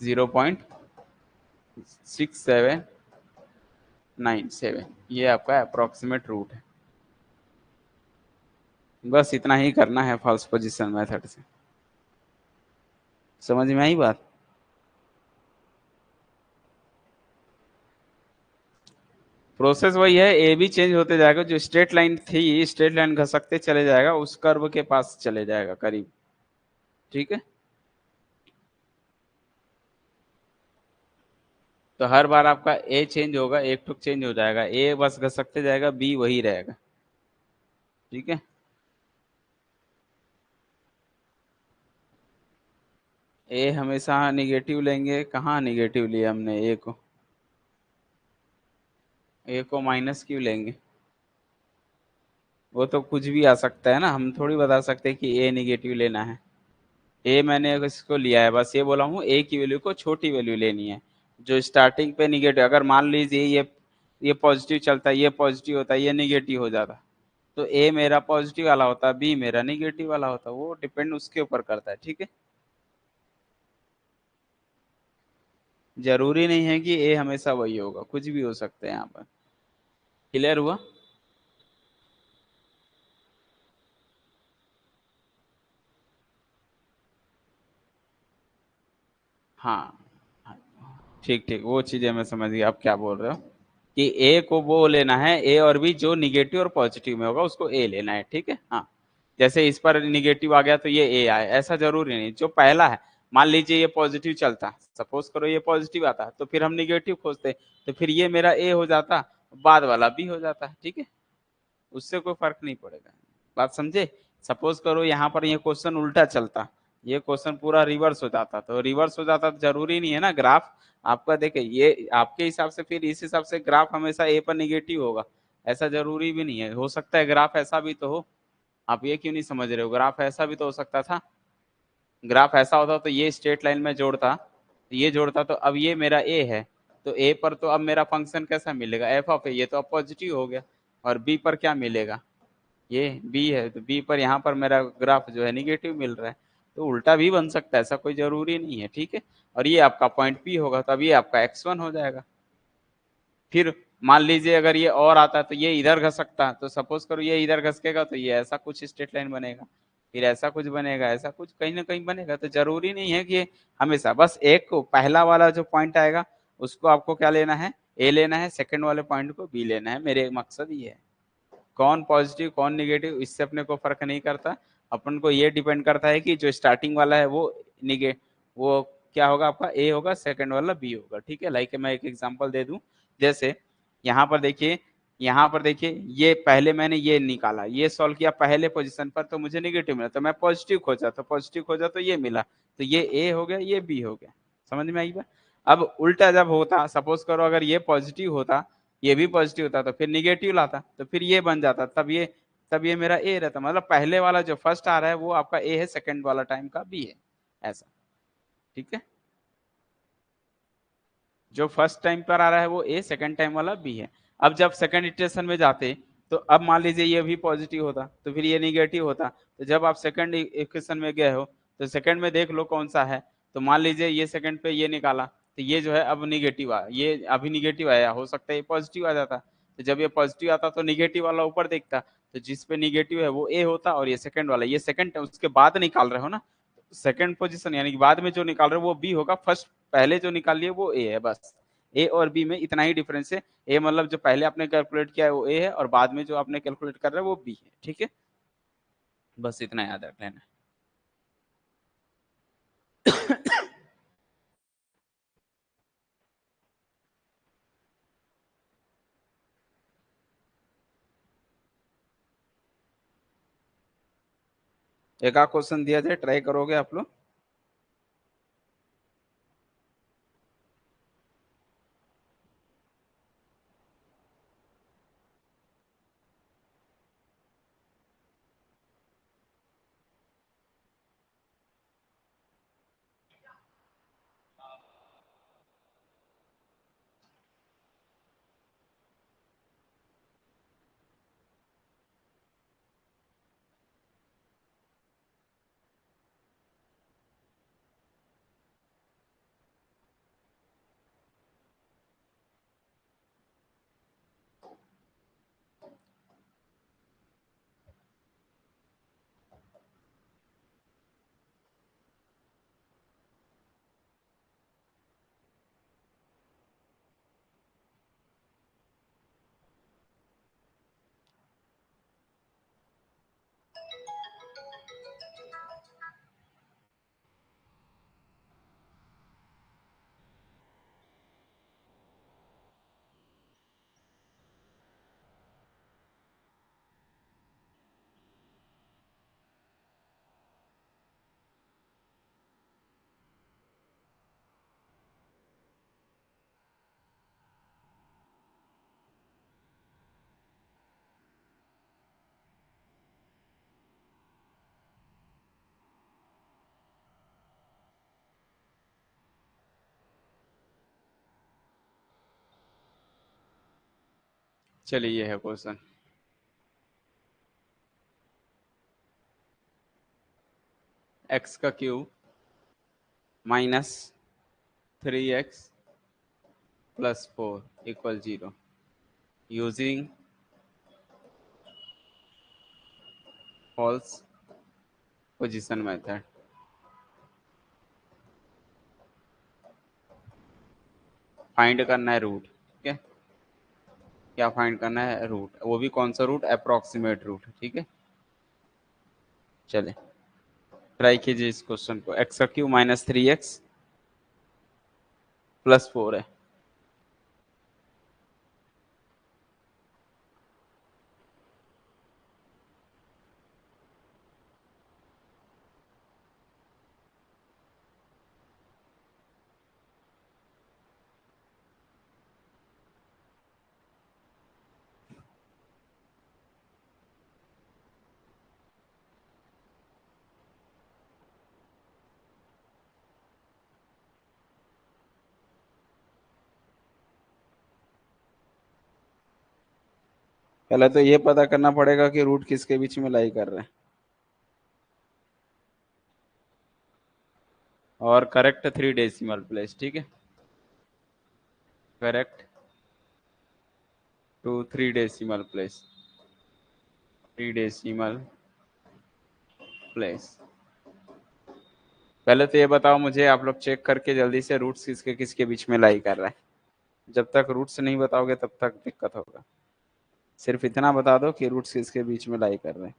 0.6797, ये आपका अप्रोक्सीमेट रूट है। बस इतना ही करना है फॉल्स पोजीशन मेथड से, समझ में आई बात। प्रोसेस वही है, ए भी चेंज होते जाएगा, जो स्ट्रेट लाइन थी स्ट्रेट लाइन घसकते चले जाएगा, उस कर्व के पास चले जाएगा करीब, ठीक है। तो हर बार आपका ए चेंज होगा, एक टुक चेंज हो जाएगा, ए बस घसकते जाएगा, बी वही रहेगा, ठीक है। ए हमेशा निगेटिव लेंगे, कहाँ निगेटिव लिया हमने ए को, ए को माइनस क्यों लेंगे, वो तो कुछ भी आ सकता है ना, हम थोड़ी बता सकते कि ए निगेटिव लेना है। ए मैंने इसको लिया है, बस ये बोला हूँ ए की वैल्यू को छोटी वैल्यू लेनी है, जो स्टार्टिंग पे निगेटिव, अगर मान लीजिए ये पॉजिटिव चलता है, ये पॉजिटिव होता है, ये निगेटिव हो जाता, तो ए मेरा पॉजिटिव वाला होता, बी मेरा निगेटिव वाला होता, वो डिपेंड उसके ऊपर करता है, ठीक है। जरूरी नहीं है कि ए हमेशा वही होगा, कुछ भी हो सकता है यहाँ पर, क्लियर हुआ। हाँ, ठीक ठीक, वो चीजें मैं समझ गया आप क्या बोल रहे हो, कि ए को वो लेना है, ए और बी जो निगेटिव और पॉजिटिव में होगा उसको ए लेना है, ठीक है। हाँ, जैसे इस पर निगेटिव आ गया तो ये ए आए, ऐसा जरूरी नहीं, जो पहला है, मान लीजिए ये पॉजिटिव चलता, सपोज करो ये पॉजिटिव आता, तो फिर हम निगेटिव खोजते, तो फिर ये मेरा ए हो जाता, बाद वाला बी हो जाता, ठीक है, उससे कोई फर्क नहीं पड़ेगा, बात समझे। सपोज करो यहाँ पर ये क्वेश्चन उल्टा चलता, ये क्वेश्चन पूरा रिवर्स हो जाता, तो रिवर्स हो जाता तो जरूरी नहीं है ना ग्राफ आपका, देखे ये आपके हिसाब से, फिर इस हिसाब से ग्राफ हमेशा ए पर निगेटिव होगा, ऐसा जरूरी भी नहीं है, हो सकता है ग्राफ ऐसा भी तो हो, आप ये क्यों नहीं समझ रहे हो, ग्राफ ऐसा भी तो हो सकता था, ग्राफ ऐसा होता तो ये स्ट्रेट लाइन में जोड़ता, ये जोड़ता, तो अब ये मेरा ए है, तो ए पर तो अब मेरा फंक्शन कैसा मिलेगा, एफ ऑफ ए, ये तो अब पॉजिटिव हो गया, और बी पर क्या मिलेगा, ये बी है, तो बी पर यहाँ पर मेरा ग्राफ जो है निगेटिव मिल रहा है, तो उल्टा भी बन सकता है, ऐसा कोई जरूरी नहीं है, ठीक है। और ये आपका पॉइंट पी होगा, तब ये आपका x1 हो जाएगा। फिर मान लीजिए अगर ये और आता है तो ये इधर घसकता, तो सपोज करो ये इधर घसकेगा, तो ये ऐसा कुछ स्ट्रेट लाइन बनेगा, फिर ऐसा कुछ बनेगा, ऐसा कुछ कहीं ना कहीं बनेगा, तो जरूरी नहीं है कि हमेशा, बस एक को पहला वाला जो पॉइंट आएगा उसको आपको क्या लेना है, ए लेना है, सेकंड वाले पॉइंट को बी लेना है, मेरे मकसद ये है, कौन पॉजिटिव कौन निगेटिव इससे अपने को फर्क नहीं करता, अपन को ये डिपेंड करता है कि जो स्टार्टिंग वाला है वो वो क्या होगा, आपका ए होगा, सेकंड वाला बी होगा। ठीक है, लाइक मैं एक एग्जांपल दे दूं, जैसे यहाँ पर देखिए, यहाँ पर देखिए, ये पहले मैंने ये निकाला, ये सॉल्व किया पहले पोजीशन पर, तो मुझे निगेटिव मिला, तो मैं पॉजिटिव खोजा, तो पॉजिटिव खोजा तो ये मिला, तो ये ए हो गया, ये बी हो गया। समझ में आई बात? अब उल्टा जब होता, सपोज करो अगर ये पॉजिटिव होता, ये भी पॉजिटिव होता, तो फिर निगेटिव लाता, तो फिर ये बन जाता, तब ये मेरा ए रहता, मतलब पहले वाला जो फर्स्ट आ रहा है वो आपका ए है, सेकंड वाला टाइम का बी है, ऐसा। ठीक है, जो फर्स्ट टाइम पर आ रहा है वो ए, सेकंड टाइम वाला बी है। अब जब सेकंड इटरेशन में जाते, तो अब मान लीजिए ये भी पॉजिटिव होता, तो फिर ये निगेटिव होता, तो जब आप सेकंड इक्वेशन में गए हो, तो सेकंड में देख लो कौन सा है, तो मान लीजिए ये सेकंड पे ये निकाला, तो ये जो है अब निगेटिव आया, ये अभी निगेटिव आया, हो सकता है ये पॉजिटिव आ जाता, तो जब ये पॉजिटिव आता तो निगेटिव वाला ऊपर देखता, तो जिस पे निगेटिव है वो ए होता, और ये सेकंड वाला, ये सेकंड उसके बाद निकाल रहे हो ना, सेकंड पोजीशन यानी कि बाद में जो निकाल रहे हो वो बी होगा, फर्स्ट पहले जो निकाल लिए वो ए है, बस। ए और बी में इतना ही डिफरेंस है, ए मतलब जो पहले आपने कैलकुलेट किया है वो ए है, और बाद में जो आपने कैलकुलेट कर रहे हैं वो बी है। ठीक है, बस इतना याद रख लेना। एक आध क्वेश्चन दिया जाए, ट्राई करोगे आप लोग? चलिए ये है क्वेश्चन, एक्स का cube minus 3x plus 4 equal 0 using false position method. Find करना है रूट। ठीक है, क्या फाइंड करना है? रूट, वो भी कौन सा रूट? Approximate root. ठीक है, चले ट्राई कीजिए इस क्वेश्चन को। एक्स का क्यूब माइनस 3x प्लस 4 है। पहले तो ये पता करना पड़ेगा कि रूट किसके बीच में लाई कर रहे हैं, और करेक्ट 3 डेसिमल प्लेस। ठीक है, correct to 3 decimal place, 3 decimal place. पहले तो ये बताओ मुझे, आप लोग चेक करके जल्दी से, रूट्स किसके किसके बीच में लाई कर रहा है। जब तक रूट्स नहीं बताओगे तब तक दिक्कत होगा। सिर्फ इतना बता दो कि रूट्स किसके बीच में लाई कर रहे हैं।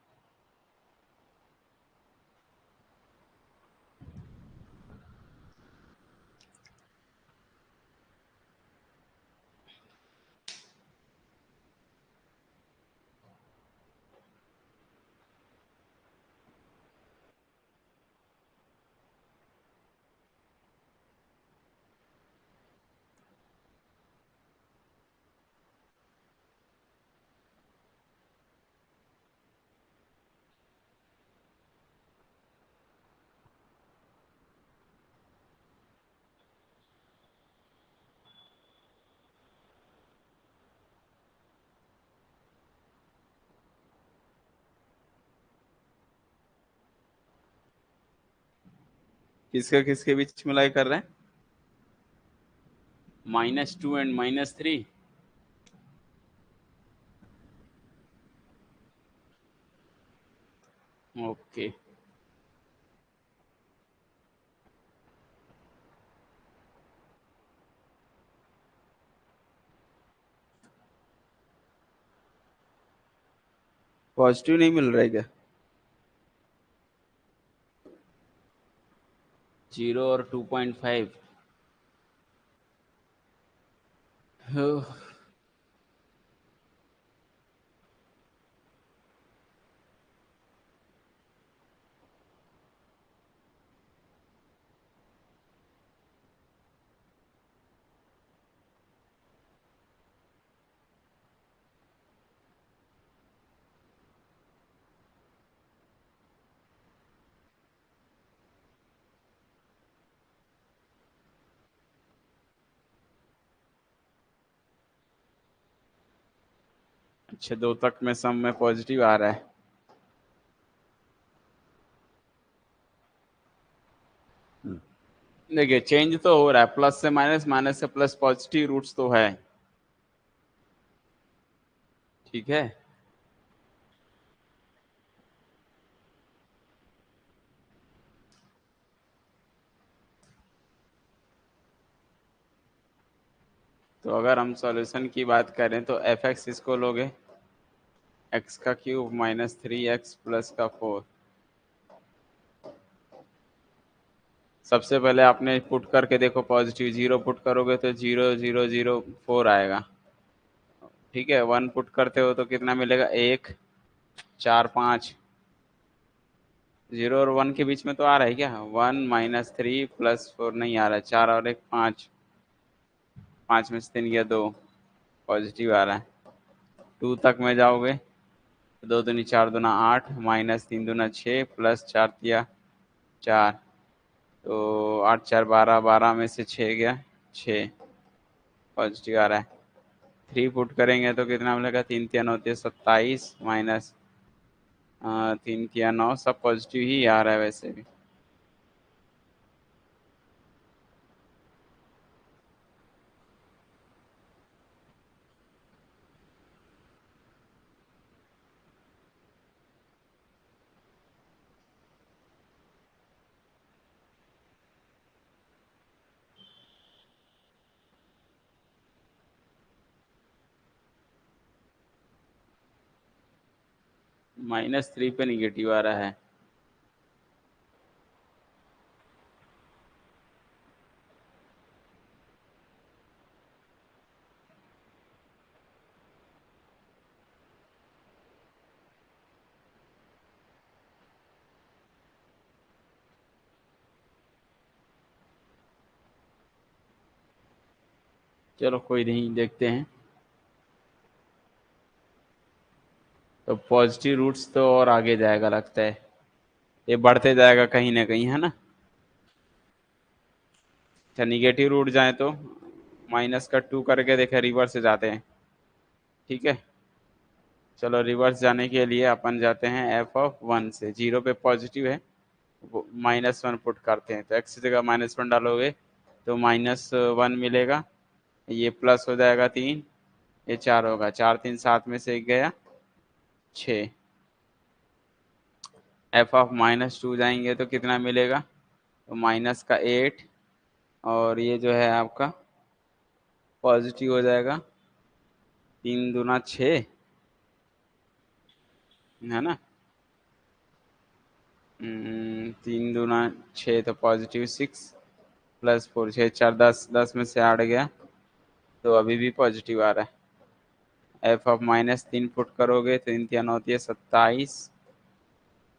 किसके किसके बीच में लाई कर रहे हैं? -2 एंड -3। ओके। पॉजिटिव नहीं मिल रहा है क्या? 0 और 2.5। अच्छा, 2 तक में सम में पॉजिटिव आ रहा है। देखिए चेंज तो हो रहा है, प्लस से माइनस, माइनस से प्लस, पॉजिटिव रूट्स तो है। ठीक है। तो अगर हम सॉल्यूशन की बात करें तो एफ एक्स इसको लोगे एक्स का क्यूब -3x प्लस का 4। सबसे पहले आपने पुट करके देखो, पॉजिटिव 0 पुट करोगे तो 0 0 0 4 आएगा। ठीक है, 1 पुट करते हो तो कितना मिलेगा? 1 4 5। 0 और 1 के बीच में तो आ रहा है क्या? 1 -3 प्लस 4 नहीं आ रहा है, 4 और 1 5, 5 में से 3 गया 2, पॉजिटिव आ रहा है। 2 तक में जाओगे तो 2 दूनी 4 दूना 8, -3 दूना 6 प्लस 4 दिया 4, तो 8 4 12, 12 में से 6 गया 6, पॉजिटिव आ रहा है। 3 पुट करेंगे तो कितना मिलेगा? 3 3 होती है 27, माइनस 3 3 9, सब पॉजिटिव ही आ रहा है वैसे भी। -3 पे निगेटिव आ रहा है। चलो कोई नहीं, देखते हैं। तो पॉजिटिव रूट्स तो और आगे जाएगा लगता है, ये बढ़ते जाएगा कहीं ना कहीं, है ना? अच्छा, निगेटिव रूट जाए तो -2 करके देखे, रिवर्स से जाते हैं। ठीक है, चलो रिवर्स जाने के लिए अपन जाते हैं f(1) से। 0 पे पॉजिटिव है, -1 पुट करते हैं तो x की जगह -1 डालोगे तो -1 मिलेगा, ये प्लस हो जाएगा 3, ये 4 होगा, 4 3 7 में से 1 गया 6। f(-2) जाएंगे तो कितना मिलेगा? तो -8, और ये जो है आपका पॉजिटिव हो जाएगा, 3 दूना 6, है ना। 3 दूना 6 तो पॉजिटिव 6 प्लस 4 6 4 10, 10 में से 8 गया तो अभी भी पॉजिटिव आ रहा है। एफ ऑफ -3 पुट करोगे तो 3 3 होती है 27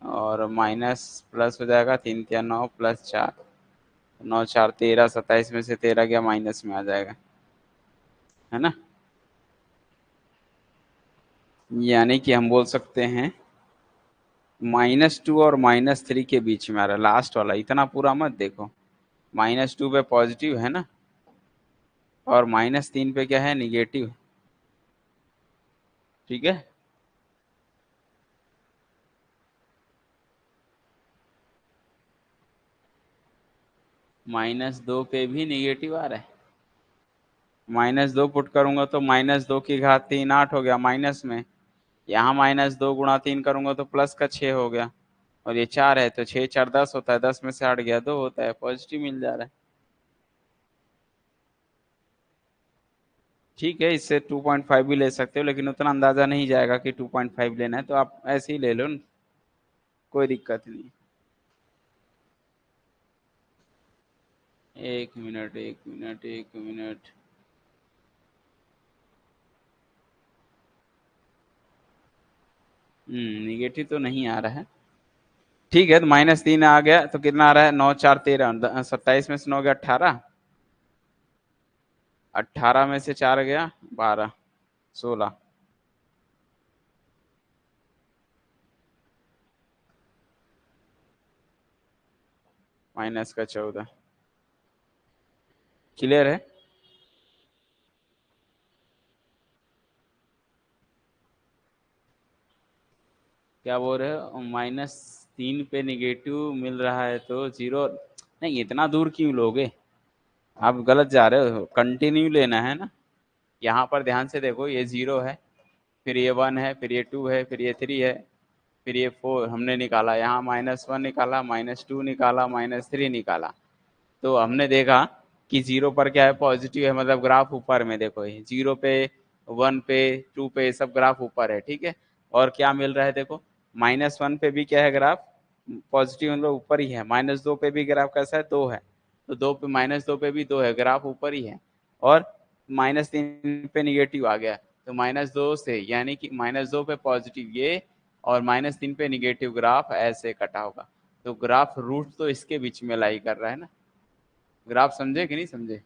और माइनस प्लस हो जाएगा 3 3 9 प्लस 4 9 4 13 27 में से 13 गया माइनस में आ जाएगा, है ना। यानी कि हम बोल सकते हैं -2 और -3 के बीच में आ रहा है लास्ट वाला, इतना पूरा मत देखो। -2 पे पॉजिटिव है ना और -3 पे क्या है, निगेटिव। ठीक है। -2 पे भी निगेटिव आ रहा है। -2 पुट करूंगा तो -2 की घात 3 8 हो गया माइनस में। यहाँ -2 गुणा 3 करूंगा तो प्लस का 6 हो गया और ये 4 है तो 6 4 10 होता है, 10 में से 8 गया 2 होता है, पॉजिटिव मिल जा रहा है। ठीक है, इससे 2.5 भी ले सकते हो लेकिन उतना अंदाजा नहीं जाएगा कि 2.5 लेना है, तो आप ऐसे ही ले लो न, कोई दिक्कत नहीं। 1 मिनट 1 मिनट 1 मिनट। निगेटिव तो नहीं आ रहा है। ठीक है, तो -3 आ गया तो कितना आ रहा है, 9 4 13, 27 में से 9 गया 18, 18 में से 4 गया 12 16, -14। क्लियर है। क्या बोल रहे हो, -3 पे निगेटिव मिल रहा है तो जीरो नहीं, इतना दूर क्यों लोगे, आप गलत जा रहे हो, कंटिन्यू लेना है ना। यहाँ पर ध्यान से देखो, ये 0 है, फिर ये 1 है, फिर ये 2 है, फिर ये 3 है, फिर ये 4 हमने निकाला, यहाँ -1 निकाला, -2 निकाला, -3 निकाला। तो हमने देखा कि 0 पर क्या है, पॉजिटिव है, मतलब ग्राफ ऊपर में देखो, ये 0 पे 1 पे 2 पे सब ग्राफ ऊपर है। ठीक है, और क्या मिल रहा है देखो, -1 पे भी क्या है ग्राफ, पॉजिटिव मतलब ऊपर ही है। -2 पे भी ग्राफ कैसा है, 2 है, तो 2 पे -2 पे भी 2 है, ग्राफ ऊपर ही है। और -3 पे निगेटिव आ गया तो -2 से, यानी कि -2 पे पॉजिटिव ये और -3 पे निगेटिव, ग्राफ ऐसे कटा होगा। तो ग्राफ रूट तो इसके बीच में लाई कर रहा है ना। ग्राफ समझे कि नहीं समझे।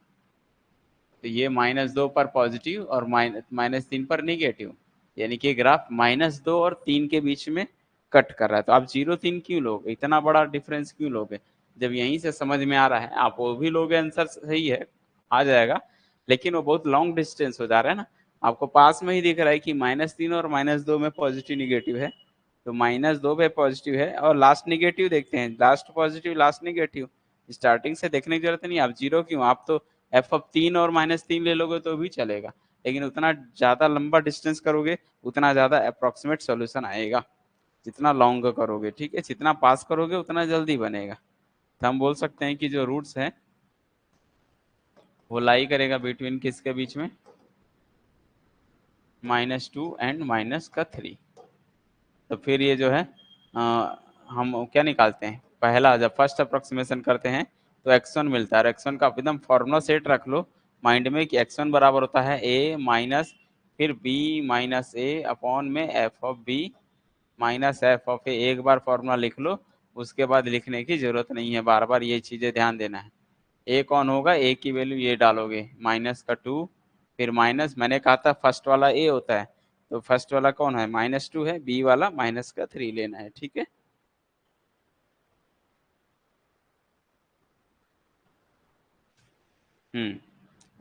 तो ये -2 पर पॉजिटिव और -3 पर निगेटिव, यानी कि ग्राफ -2 और 3 के बीच में कट कर रहा है। तो आप 0 3 क्यों लोगे, इतना बड़ा डिफरेंस क्यों लोगे, जब यहीं से समझ में आ रहा है। आप वो भी लोगे, आंसर सही है, आ जाएगा, लेकिन वो बहुत लॉन्ग डिस्टेंस हो जा रहा है ना। आपको पास में ही दिख रहा है कि -3 और -2 में पॉजिटिव निगेटिव है, तो -2 पे पॉजिटिव है और लास्ट निगेटिव देखते हैं, last positive last negative. Starting से देखने की जरूरत नहीं, आप 0 क्यों, आप तो f(3) और -3 ले लोगे तो भी चलेगा, लेकिन उतना ज्यादा लंबा डिस्टेंस करोगे उतना ज्यादा अप्रोक्सीमेट सॉल्यूशन आएगा, जितना लॉन्ग करोगे। ठीक है, जितना पास करोगे उतना जल्दी बनेगा। तो हम बोल सकते हैं कि जो रूट्स है वो लाई करेगा बिटवीन किसके बीच में, -2 एंड -3। तो फिर ये जो है हम क्या निकालते हैं, पहला जब फर्स्ट अप्रोक्सीमेशन करते हैं तो x1 मिलता है, और x1 का एकदम फॉर्मूला सेट रख लो माइंड में कि x1 बराबर होता है a माइनस फिर b माइनस ए अपॉन में f of b minus f of a. एक बार फॉर्मूला लिख लो, उसके बाद लिखने की जरूरत नहीं है बार बार, ये चीजें ध्यान देना है। ए कौन होगा, ए की वैल्यू ये डालोगे, -2, फिर माइनस, मैंने कहा था फर्स्ट वाला ए होता है, तो फर्स्ट वाला कौन है, -2 है, बी वाला -3 लेना है। ठीक है।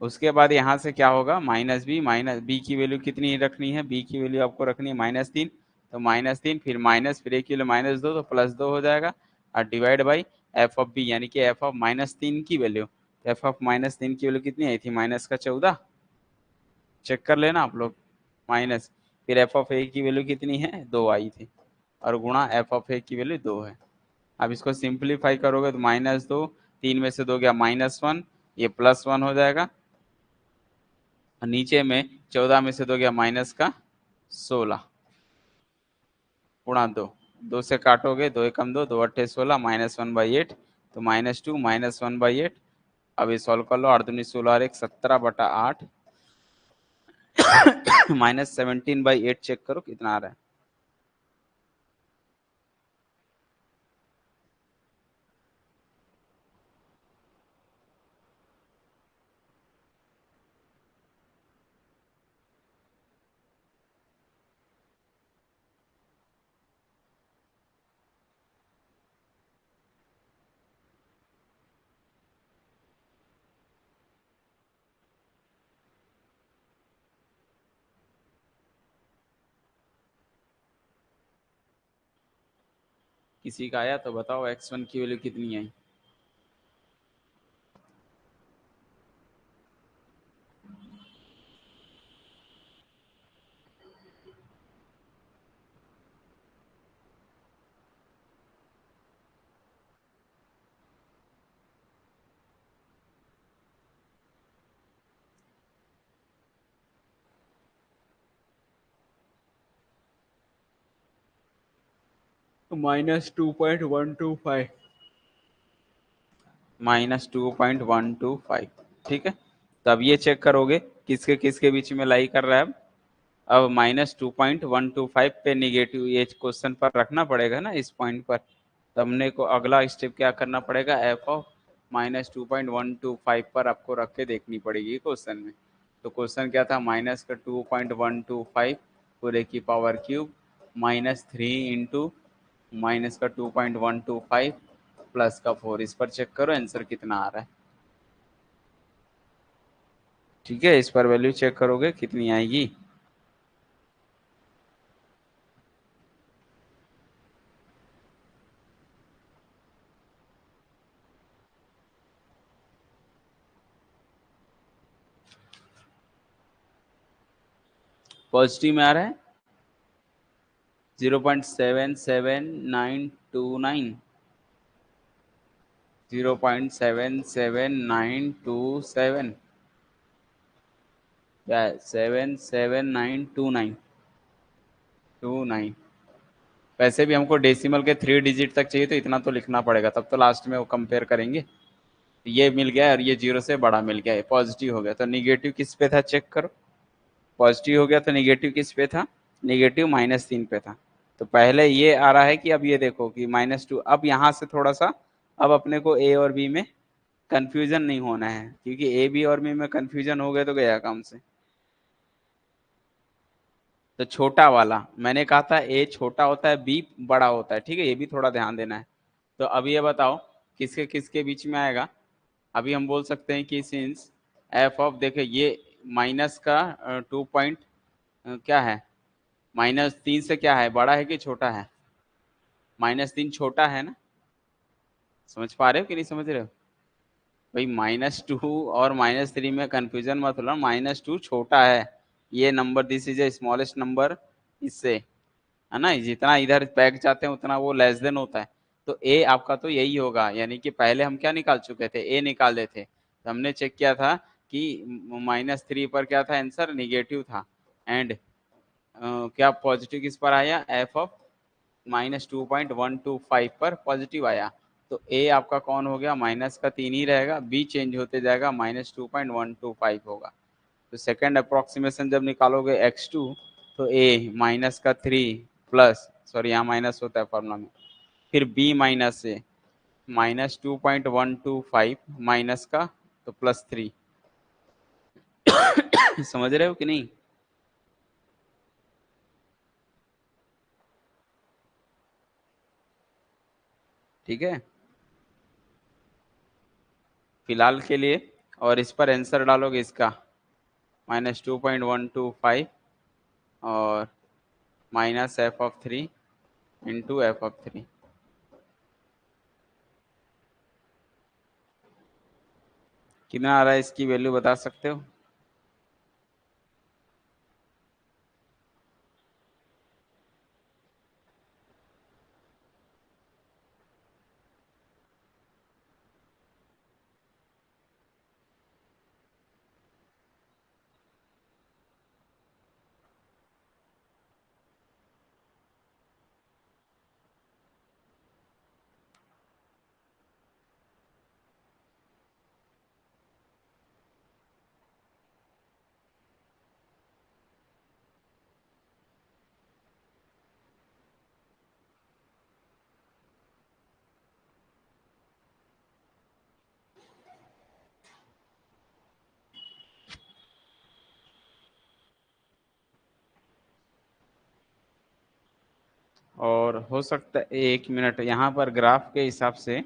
उसके बाद यहाँ से क्या होगा, -b, माइनस बी की वैल्यू कितनी रखनी है, बी की वैल्यू आपको रखनी है -3, तो -3 फिर माइनस, फिर एक की वैल्यू -2 तो +2 हो जाएगा, और divide by f of b, यानी कि एफ ऑफ -3 की वैल्यू, तो एफ ऑफ -3 की वैल्यू कितनी आई थी, -14, चेक कर लेना आप लोग, माइनस, फिर एफ ऑफ ए की वैल्यू कितनी है, 2 आई थी, और गुणा एफ ऑफ ए की वैल्यू 2 है। अब इसको सिंप्लीफाई करोगे तो -2, 3 में से 2 गया -1, ये +1 हो जाएगा, और नीचे में 14 में से 2 गया -16, उड़ा दो, 2 से काटोगे, 2 एकम 2, 2 अट्ठे 16, -1/8, तो -2 -1/8। अब ये सॉल्व कर लो, 8 दूनी 16 और 1 17/8 -17/8 चेक करो कितना आ रहा है। किसी का आया तो बताओ x1 की वैल्यू कितनी आई। -2.125, -2.125, ठीक है। तो अब ये चेक करोगे किसके किसके बीच में लाई कर रहा है। अब -2.125 पे निगेटिव ये क्वेश्चन पर रखना पड़ेगा ना इस पॉइंट पर। तो हमने को अगला स्टेप क्या करना पड़ेगा, एफ ऑफ -2.125 पर आपको रख के देखनी पड़ेगी क्वेश्चन में। तो क्वेश्चन क्या था, -2.125 पूरे की पावर क्यूब -3 इंटू -2.125 +4। इस पर चेक करो आंसर कितना आ रहा है। ठीक है, इस पर वैल्यू चेक करोगे कितनी आएगी। पॉजिटिव में आ रहा है 0.77929, 0.77927, क्या है 77929। वैसे भी हमको डेसिमल के 3 डिजिट तक चाहिए, तो इतना तो लिखना पड़ेगा, तब तो लास्ट में वो कंपेयर करेंगे। ये मिल गया और ये 0 से बड़ा मिल गया, ये पॉजिटिव हो गया। तो निगेटिव किस पे था चेक करो। पॉजिटिव हो गया तो निगेटिव किस पे था, निगेटिव -3 पे था। तो पहले ये आ रहा है कि अब ये देखो कि -2। अब यहाँ से थोड़ा सा, अब अपने को ए और बी में कंफ्यूजन नहीं होना है, क्योंकि ए बी और बी में कंफ्यूजन हो गए तो गया काम से। तो छोटा वाला मैंने कहा था, ए छोटा होता है बी बड़ा होता है, ठीक है, ये भी थोड़ा ध्यान देना है। तो अब ये बताओ किसके किसके बीच में आएगा। अभी हम बोल सकते हैं कि सिंस एफ ऑफ, देखे ये माइनस का 2 पॉइंट क्या है, -3 से क्या है, बड़ा है कि छोटा है। -3 छोटा है ना, समझ पा रहे हो कि नहीं समझ रहे हो। भाई -2 और -3 में कंफ्यूजन मत लो, -2 छोटा है, ये number this is a smallest number इससे, है ना, जितना इधर बैक जाते हैं उतना वो लेस देन होता है। तो ए आपका तो यही होगा, यानी कि पहले हम क्या निकाल चुके थे, ए निकाल देते, तो हमने चेक किया था कि -3 पर क्या था आंसर, निगेटिव था। एंड क्या पॉजिटिव किस पर आया, एफ ऑफ -2.125 पर पॉजिटिव आया। तो ए आपका कौन हो गया, माइनस का 3 ही रहेगा, बी चेंज होते जाएगा, -2.125 होगा। तो सेकेंड अप्रोक्सीमेशन जब निकालोगे x2, तो ए -3 प्लस, सॉरी यहाँ माइनस होता है फॉर्मूला में, फिर बी माइनस ए, -2.125 माइनस का, तो +3। समझ रहे हो कि नहीं। ठीक है, फिलहाल के लिए। और इस पर आंसर डालोगे इसका -2.125 और -f(3) इंटू f(3). कितना आ रहा है इसकी वैल्यू बता सकते हो। और हो सकता है 1 मिनट यहाँ पर ग्राफ के हिसाब से।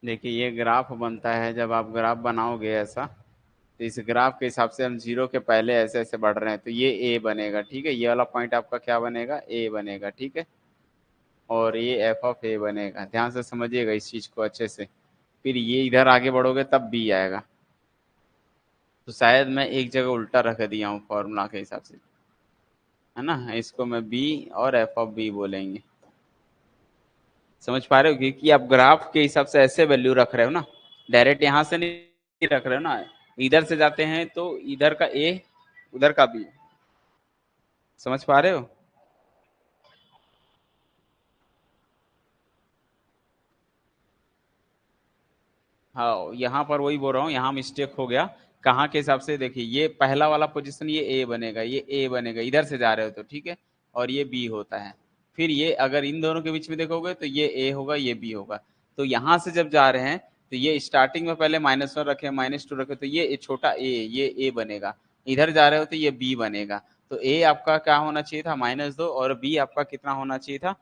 देखिए ये ग्राफ बनता है, जब आप ग्राफ बनाओगे ऐसा, तो इस ग्राफ के हिसाब से हम जीरो के पहले ऐसे ऐसे बढ़ रहे हैं, तो ये ए बनेगा, ठीक है। ये वाला पॉइंट आपका क्या बनेगा, ए बनेगा, ठीक है। और ये एफ ऑफ ए बनेगा, ध्यान से समझिएगा इस चीज को अच्छे से। फिर ये इधर आगे बढ़ोगे तब बी आएगा। तो शायद मैं एक जगह उल्टा रख दिया हूँ फॉर्मूला के हिसाब से, है ना। इसको मैं बी और एफ ऑफ बी बोलेंगे। समझ पा रहे हो, क्योंकि आप ग्राफ के हिसाब से ऐसे वैल्यू रख रहे हो ना, डायरेक्ट यहाँ से नहीं रख रहे हो ना। इधर से जाते हैं तो इधर का ए, उधर का बी। समझ पा रहे हो। हाँ यहाँ पर वही बोल रहा हूँ, यहाँ मिस्टेक हो गया। कहाँ के हिसाब से, देखिए ये पहला वाला पोजीशन ये ए बनेगा, ये ए बनेगा, इधर से जा रहे हो तो ठीक है। और ये बी होता है। फिर ये अगर इन दोनों के बीच में देखोगे तो ये ए होगा, ये बी होगा। तो यहाँ से जब जा रहे हैं तो ये स्टार्टिंग में पहले -1 रखे, -2 रखे, तो ये छोटा ए, ये ए बनेगा। इधर जा रहे हो तो ये बी बनेगा। तो ए आपका क्या होना चाहिए था, -2, और बी आपका कितना होना चाहिए था,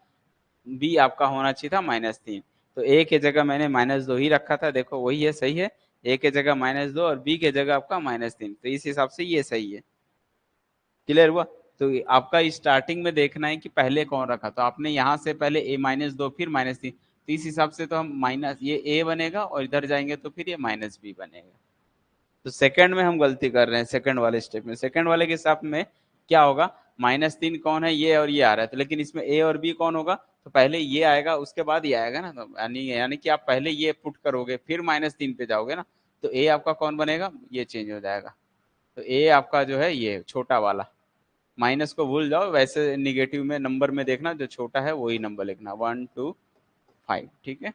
बी आपका होना चाहिए था -3। तो ए के जगह मैंने -2 ही रखा था, देखो वही है, सही है। ए के जगह -2 और बी के जगह आपका -3, तो इस हिसाब से ये सही है। क्लियर हुआ। तो आपका स्टार्टिंग में देखना है कि पहले कौन रखा, तो आपने यहाँ से पहले ए -2 फिर -3, तो इस हिसाब से तो हम माइनस ये ए बनेगा और इधर जाएंगे तो फिर ये -b बनेगा। तो सेकंड में हम गलती कर रहे हैं, सेकंड वाले स्टेप में। सेकंड वाले के हिसाब में क्या होगा, -3 कौन है, ये और ये आ रहा है, तो लेकिन इसमें ए और बी कौन होगा, तो पहले ये आएगा उसके बाद ये आएगा ना। तो यानी यानी कि आप पहले ये पुट करोगे फिर -3 पे जाओगे ना, तो ए आपका कौन बनेगा, ये चेंज हो जाएगा। तो ए आपका जो है ये छोटा वाला, माइनस को भूल जाओ, वैसे निगेटिव में नंबर में देखना, जो छोटा है वही नंबर लिखना, 1 2 5, ठीक है।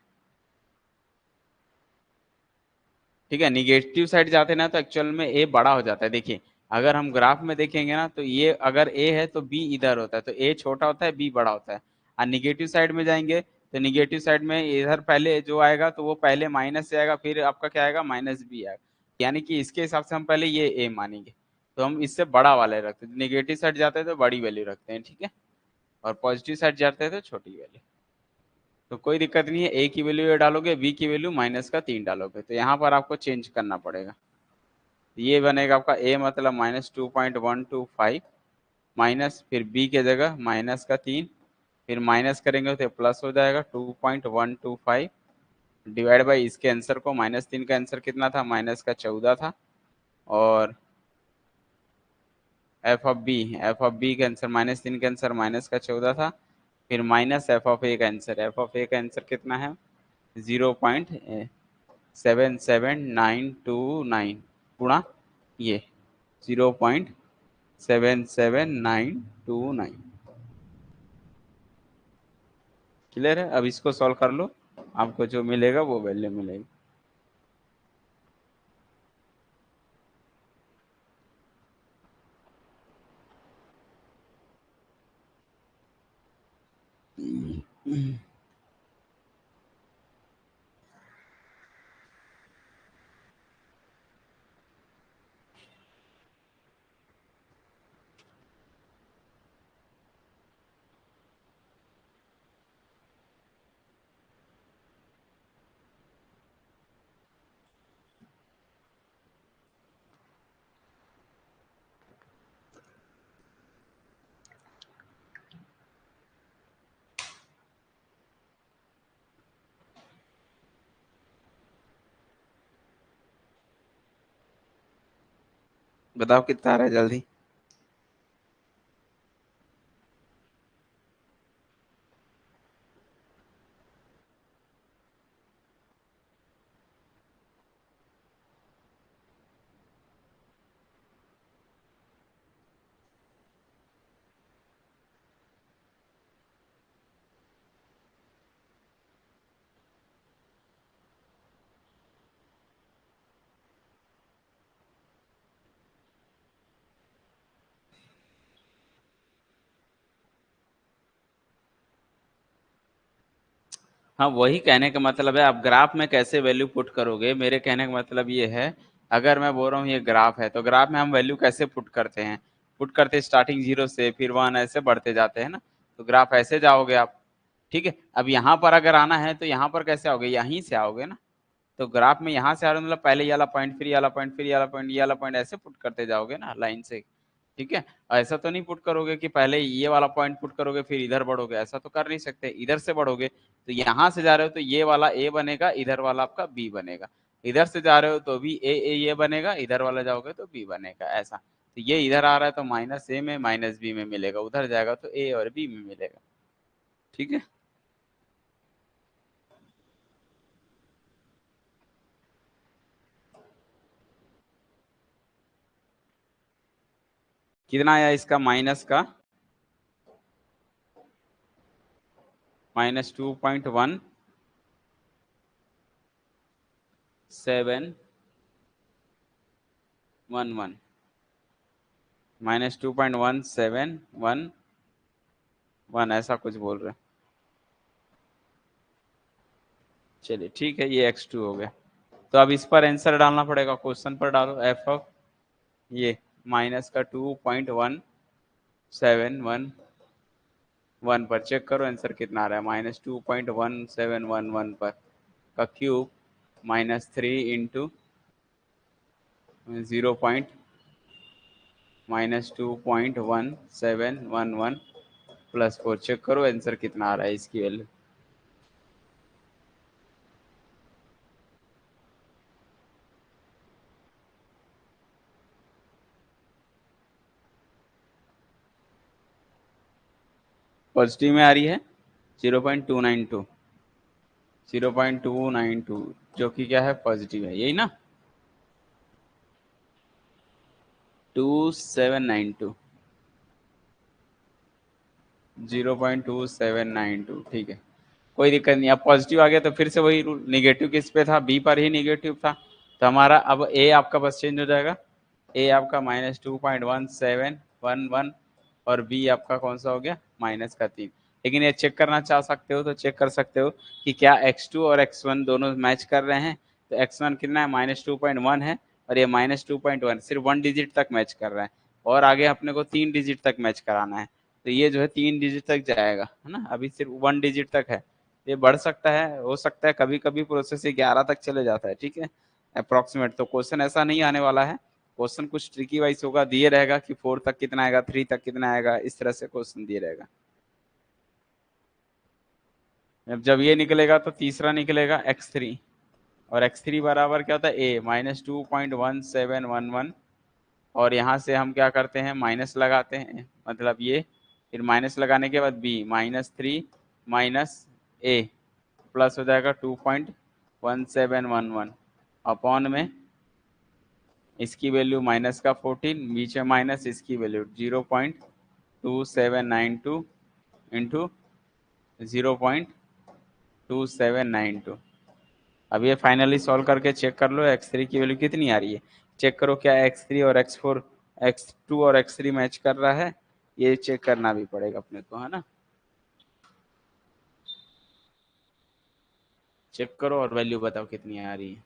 ठीक है, निगेटिव साइड जाते ना तो एक्चुअल में ए बड़ा हो जाता है। देखिए अगर हम ग्राफ में देखेंगे ना, तो ये अगर ए है तो बी इधर होता है, तो ए छोटा होता है, बी बड़ा होता है। और निगेटिव साइड में जाएंगे तो निगेटिव साइड में इधर पहले जो आएगा तो वो पहले माइनस से आएगा, फिर आपका क्या आएगा, -b आएगा। यानी कि इसके हिसाब से हम पहले ये ए मानेंगे, तो हम इससे बड़ा वाले रखते हैं। निगेटिव साइड जाते हैं तो बड़ी वैल्यू रखते हैं, ठीक है। और पॉजिटिव साइड जाते हैं तो छोटी वैल्यू। तो कोई दिक्कत नहीं है, ए की वैल्यू ये डालोगे, बी की वैल्यू -3 डालोगे, तो यहाँ पर आपको चेंज करना पड़ेगा। ये बनेगा आपका ए मतलब -2.125, माइनस फिर बी के जगह -3, फिर माइनस करेंगे तो प्लस हो जाएगा 2.125, डिवाइड बाई इसके आंसर को, -3 का आंसर कितना था, -14 था। और एफ ऑफ बी का आंसर, -3 का आंसर -14 था। फिर माइनस एफ ऑफ ए का आंसर, एफ ऑफ ए का आंसर कितना है, 0.77929, गुणा ये 0.77929। क्लियर है। अब इसको सॉल्व कर लो, आपको जो मिलेगा वो वैल्यू मिलेगी। बताओ कितना आ रहा है जल्दी। हाँ, वही कहने का मतलब है, आप ग्राफ में कैसे वैल्यू पुट करोगे, मेरे कहने का मतलब ये है, अगर मैं बोल रहा हूँ ये ग्राफ है, तो ग्राफ में हम वैल्यू कैसे पुट करते हैं, पुट करते स्टार्टिंग 0 से, फिर 1 ऐसे बढ़ते जाते हैं ना, तो ग्राफ ऐसे जाओगे आप। ठीक है, अब यहाँ पर अगर आना है तो यहाँ पर कैसे आओगे, यहीं से आओगे ना। तो ग्राफ में यहाँ से आ रहा मतलब पहले ये वाला पॉइंट, फिर ये वाला पॉइंट, फिर ये वाला पॉइंट, ये वाला पॉइंट, ऐसे पुट करते जाओगे ना लाइन से। ठीक है, ऐसा तो नहीं पुट करोगे कि पहले ये वाला पॉइंट पुट करोगे फिर इधर बढ़ोगे, ऐसा तो कर नहीं सकते, इधर से बढ़ोगे। तो यहाँ से जा रहे हो तो ये वाला ए बनेगा, इधर वाला आपका बी बनेगा। इधर से जा रहे हो तो भी ए ये बनेगा, इधर वाला जाओगे तो बी बनेगा, ऐसा। तो ये इधर आ रहा है तो माइनस ए में माइनस बी में मिलेगा, उधर जाएगा तो ए और बी में मिलेगा। ठीक है, कितना आया इसका माइनस का, -2.1711, -2.1711, ऐसा कुछ बोल रहे हैं। चलिए ठीक है, ये x2 हो गया। तो अब इस पर आंसर डालना पड़ेगा, क्वेश्चन पर डालो एफ ऑफ ये माइनस का 2.1711 पर चेक करो आंसर कितना आ रहा है, -2.1711 पर का क्यूब -3 × 0 -2.1711 +4, चेक करो आंसर कितना आ रहा है इसकी वैल्यू। पॉजिटिव में आ रही है 0.292, 0.292, जो कि क्या है, पॉजिटिव है, यही ना, 2792, 0.2792, ठीक है, कोई दिक्कत नहीं। अब पॉजिटिव आ गया तो फिर से वही रूल, निगेटिव किस पे था, बी पर ही निगेटिव था, तो हमारा अब ए आपका बस चेंज हो जाएगा, ए आपका -2.1711 और बी आपका कौन सा हो गया, -3। लेकिन ये चेक करना चाह सकते हो तो चेक कर सकते हो कि क्या x2 और x1 दोनों मैच कर रहे हैं। तो x1 कितना है, -2.1 है, और ये -2.1 सिर्फ 1 डिजिट तक मैच कर रहा है, और आगे अपने को 3 डिजिट तक मैच कराना है। तो ये जो है 3 डिजिट तक जाएगा, है ना, अभी सिर्फ 1 डिजिट तक है। ये बढ़ सकता है, हो सकता है, कभी कभी प्रोसेस 11 तक चले जाता है। ठीक है, अप्रोक्सीमेट तो क्वेश्चन ऐसा नहीं आने वाला है, क्वेश्चन कुछ ट्रिकी वाइज होगा, दिए रहेगा कि 4 तक कितना आएगा, 3 तक कितना आएगा, इस तरह से क्वेश्चन दिए रहेगा। अब जब ये निकलेगा तो तीसरा निकलेगा x3, और x3 बराबर क्या होता है, a -2.1711, और यहाँ से हम क्या करते हैं, माइनस लगाते हैं, मतलब ये, फिर माइनस लगाने के बाद b -3 माइनस a प्लस हो जाएगा 2.1711 अपॉन में इसकी वैल्यू माइनस का 14, बीच में माइनस, इसकी वैल्यू 0.2792 इंटू 0.2792। अब ये फाइनली सॉल्व करके चेक कर लो x3 की वैल्यू कितनी आ रही है, चेक करो क्या x3 और x4, x2 और x3 मैच कर रहा है, ये चेक करना भी पड़ेगा अपने को, है ना। चेक करो और वैल्यू बताओ कितनी आ रही है।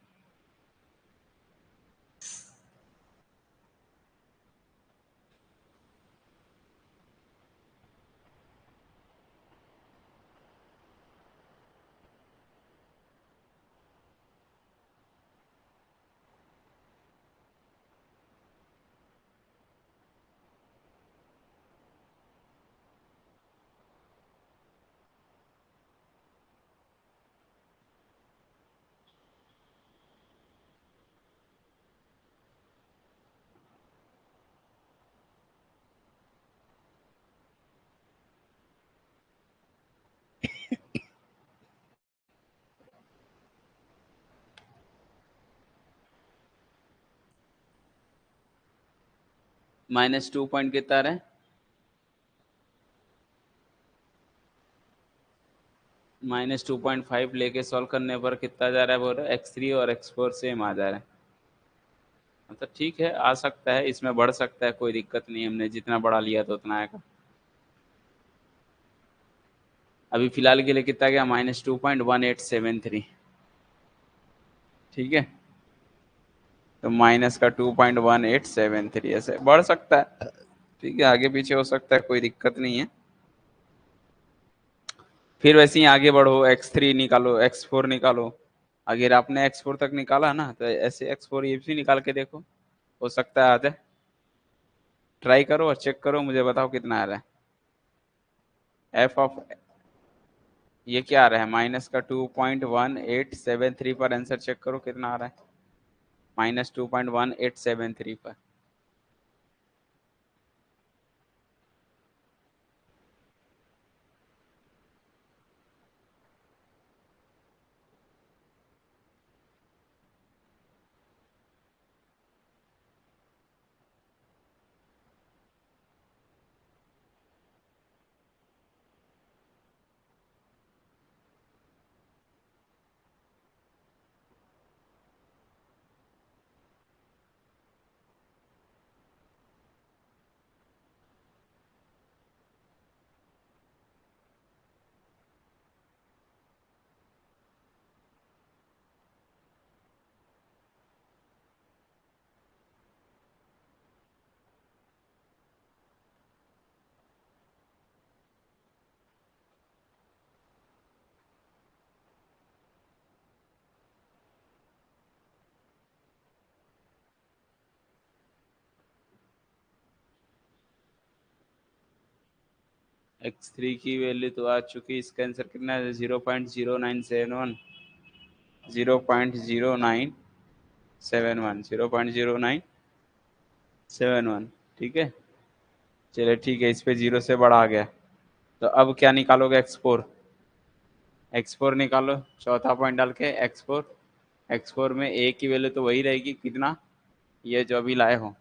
-2 पॉइंट कितना आ रहा है, -2.5 लेके सॉल्व करने पर कितना जा रहा है, बोल रहे x3 और x4 सेम आ जा रहा है। मतलब ठीक है, आ सकता है, इसमें बढ़ सकता है, कोई दिक्कत नहीं, हमने जितना बढ़ा लिया तो उतना आएगा। अभी फिलहाल के लिए कितना गया, -2.1873। ठीक है, तो माइनस का 2.1873 ऐसे बढ़ सकता है। ठीक है, आगे पीछे हो सकता है, कोई दिक्कत नहीं है। फिर वैसे ही आगे बढ़ो, x3 निकालो, x4 निकालो। अगर आपने x4 तक निकाला ना, तो ऐसे x4 ये भी निकाल के देखो, हो सकता है आ जाए। ट्राई करो और चेक करो, मुझे बताओ कितना आ रहा है। एफ ऑफ, ये क्या आ रहा है, -2.1873 पर आंसर चेक करो कितना आ रहा है, -2.1873 पर। x3 की वैल्यू तो आ चुकी, इसका आंसर कितना है, 0.0971, 0.0971, 0.0971। ठीक है, चलिए ठीक है, इस पे जीरो से बड़ा आ गया। तो अब क्या निकालोगे, एक्स4। एक्स4 निकालो, चौथा पॉइंट डाल के एक्स4। एक्स4 में ए की वैल्यू तो वही रहेगी, कितना, ये जो अभी लाए हो,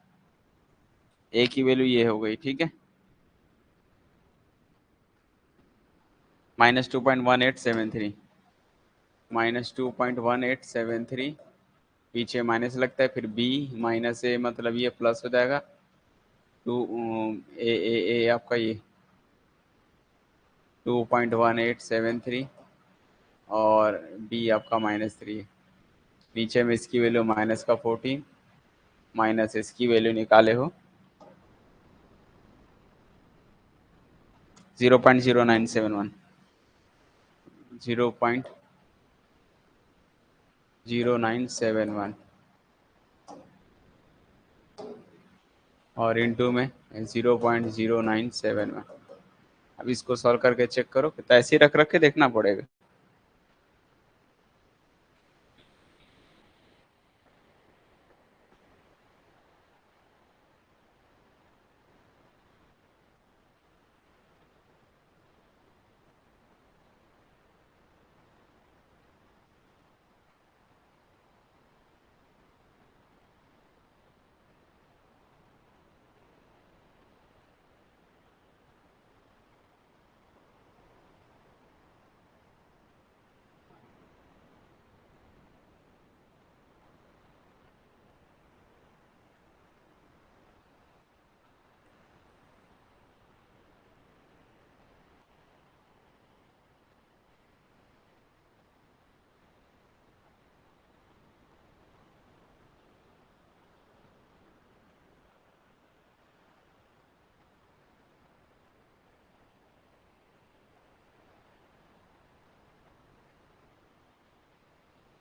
ए की वैल्यू ये हो गई। ठीक है, -2.1873, -2.1873, पीछे माइनस लगता है, फिर बी माइनस ए, मतलब ये प्लस हो जाएगा। टू ए आपका ये 2.1873, और बी आपका -3। नीचे में इसकी वैल्यू माइनस का 14, माइनस इसकी वैल्यू निकाले हो 0.0971, 0.0971, और इनटू में 0.0971। अब इसको सॉल्व करके चेक करो, तो ऐसे ही रख रख के देखना पड़ेगा।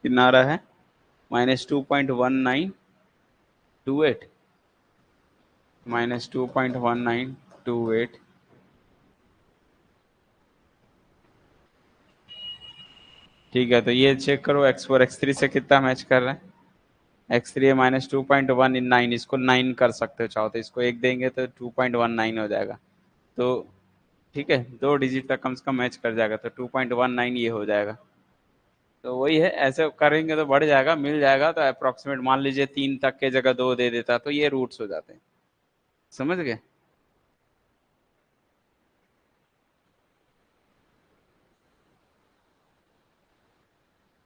कितना आ रहा है, -2.1928, -2.1928। ठीक है, तो ये चेक करो, x4 x3 से कितना मैच कर रहा है। x3 है -2.19, इसको 9 कर सकते हो चाहो तो, इसको एक देंगे तो 2.19 हो जाएगा। तो ठीक है, 2 डिजिट तक कम से कम मैच कर जाएगा, तो 2.19 ये हो जाएगा। तो वही है, ऐसे करेंगे तो बढ़ जाएगा, मिल जाएगा। तो अप्रोक्सीमेट मान लीजिए 3 तक के जगह 2 दे देता, तो ये रूट्स हो जाते हैं। समझ गए।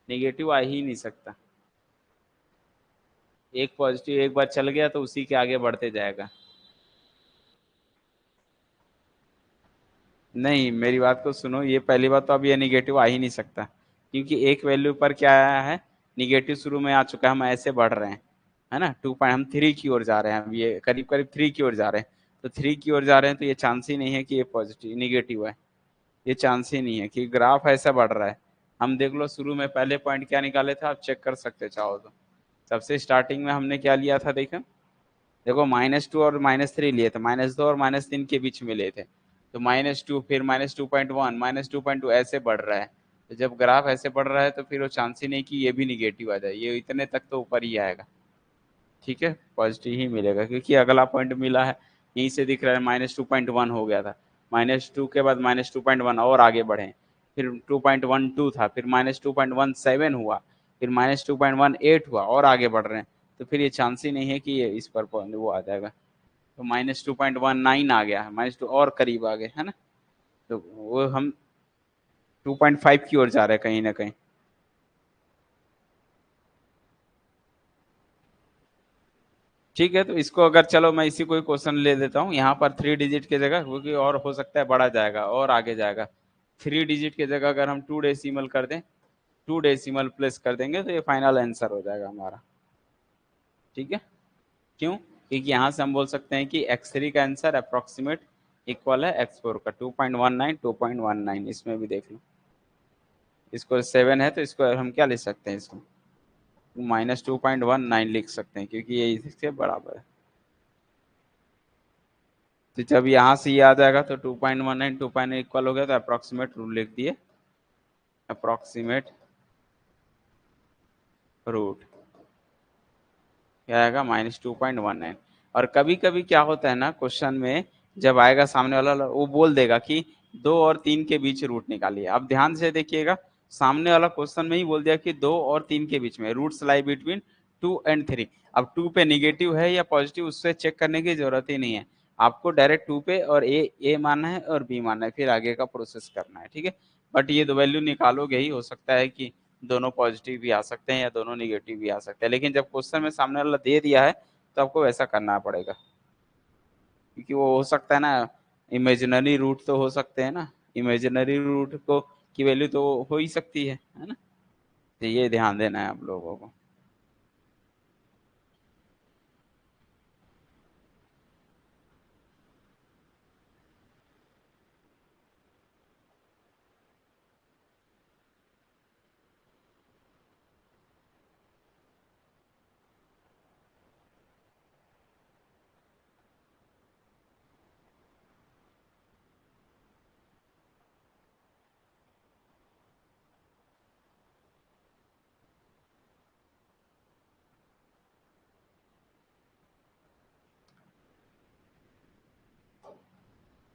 नेगेटिव आ ही नहीं सकता, एक पॉजिटिव एक बार चल गया तो उसी के आगे बढ़ते जाएगा। नहीं, मेरी बात को सुनो, ये पहली बात तो अब ये निगेटिव आ ही नहीं सकता, क्योंकि एक वैल्यू पर क्या आया है, निगेटिव शुरू में आ चुका है, हम ऐसे बढ़ रहे हैं, है ना, 2 पॉइंट, हम 3 की ओर जा रहे हैं, हम ये करीब करीब 3 की ओर जा रहे हैं, तो 3 की ओर जा रहे हैं, तो ये चांस ही नहीं है कि ये पॉजिटिव निगेटिव है, ये चांस ही नहीं है कि ग्राफ ऐसा बढ़ रहा है। हम देख लो शुरू में पहले पॉइंट क्या निकाले थे, आप चेक कर सकते चाहो तो। सबसे स्टार्टिंग में हमने क्या लिया था, देखो देखो, -2 और -3 लिए थे, -2 और -3 के बीच में लिए थे, तो -2, फिर -2.1, -2.2, ऐसे बढ़ रहा है। तो जब ग्राफ ऐसे बढ़ रहा है तो फिर वो चांस ही नहीं कि ये भी निगेटिव आ जाए, ये इतने तक तो ऊपर ही आएगा, ठीक है, पॉजिटिव ही मिलेगा, क्योंकि अगला पॉइंट मिला है, यहीं से दिख रहा है, -2.1 हो गया था, -2 के बाद -2.1 और आगे बढ़े, फिर 2.12 था, फिर -2.17 हुआ, फिर -2.18 हुआ, और आगे बढ़ रहे हैं, तो फिर ये चांस ही नहीं है कि ये इस पर वो आ जाएगा, तो -2.19 आ गया है, -2 और करीब आ गए, है ना, तो वो हम 2.5 की ओर जा रहे हैं कहीं ना कहीं। ठीक है, तो इसको अगर, चलो मैं इसी कोई क्वेश्चन ले देता हूँ, यहाँ पर 3 डिजिट की जगह, क्योंकि और हो सकता है बढ़ा जाएगा और आगे जाएगा, 3 डिजिट की जगह अगर हम 2 डेसिमल कर दें, 2 डेसिमल प्लेस कर देंगे, तो ये फाइनल आंसर हो जाएगा हमारा, ठीक है। क्यों? क्योंकि यहाँ से हम बोल सकते हैं कि x3 का आंसर अप्रोक्सीमेट इक्वल है x4 का, 2.19, 2.19, इसमें भी देख लो, इसको 7 है तो इसको हम क्या लिख सकते हैं, इसको -2.19 लिख सकते हैं, क्योंकि ये इसके बराबर है। तो जब यहाँ से ये आ जाएगा तो 2.19, 2 इक्वल हो गया, तो अप्रोक्सीमेट रूट लिख दिए, अप्रोक्सीमेट रूट क्या आएगा, -2.19। और कभी कभी क्या होता है ना, क्वेश्चन में जब आएगा सामने वाला, वो बोल देगा कि 2 और 3 के बीच रूट निकालिए। अब ध्यान से देखिएगा, सामने वाला क्वेश्चन में ही बोल दिया कि 2 और 3 के बीच में, रूट्स लाई बिटवीन 2 एंड 3। अब 2 पे निगेटिव है या पॉजिटिव, उससे चेक करने की जरूरत ही नहीं है, आपको डायरेक्ट 2 पे और ए मानना है और बी मानना है, फिर आगे का प्रोसेस करना है, ठीक है। बट ये दो वैल्यू निकालोगे ही, हो सकता है कि दोनों पॉजिटिव भी आ सकते हैं या दोनों निगेटिव भी आ सकते हैं, लेकिन जब क्वेश्चन में सामने वाला दे दिया है तो आपको वैसा करना पड़ेगा, क्योंकि वो हो सकता है ना, इमेजिनरी रूट तो हो सकते हैं ना, इमेजिनरी रूट को की वैल्यू तो हो ही सकती है ना, तो ये ध्यान देना है आप लोगों को।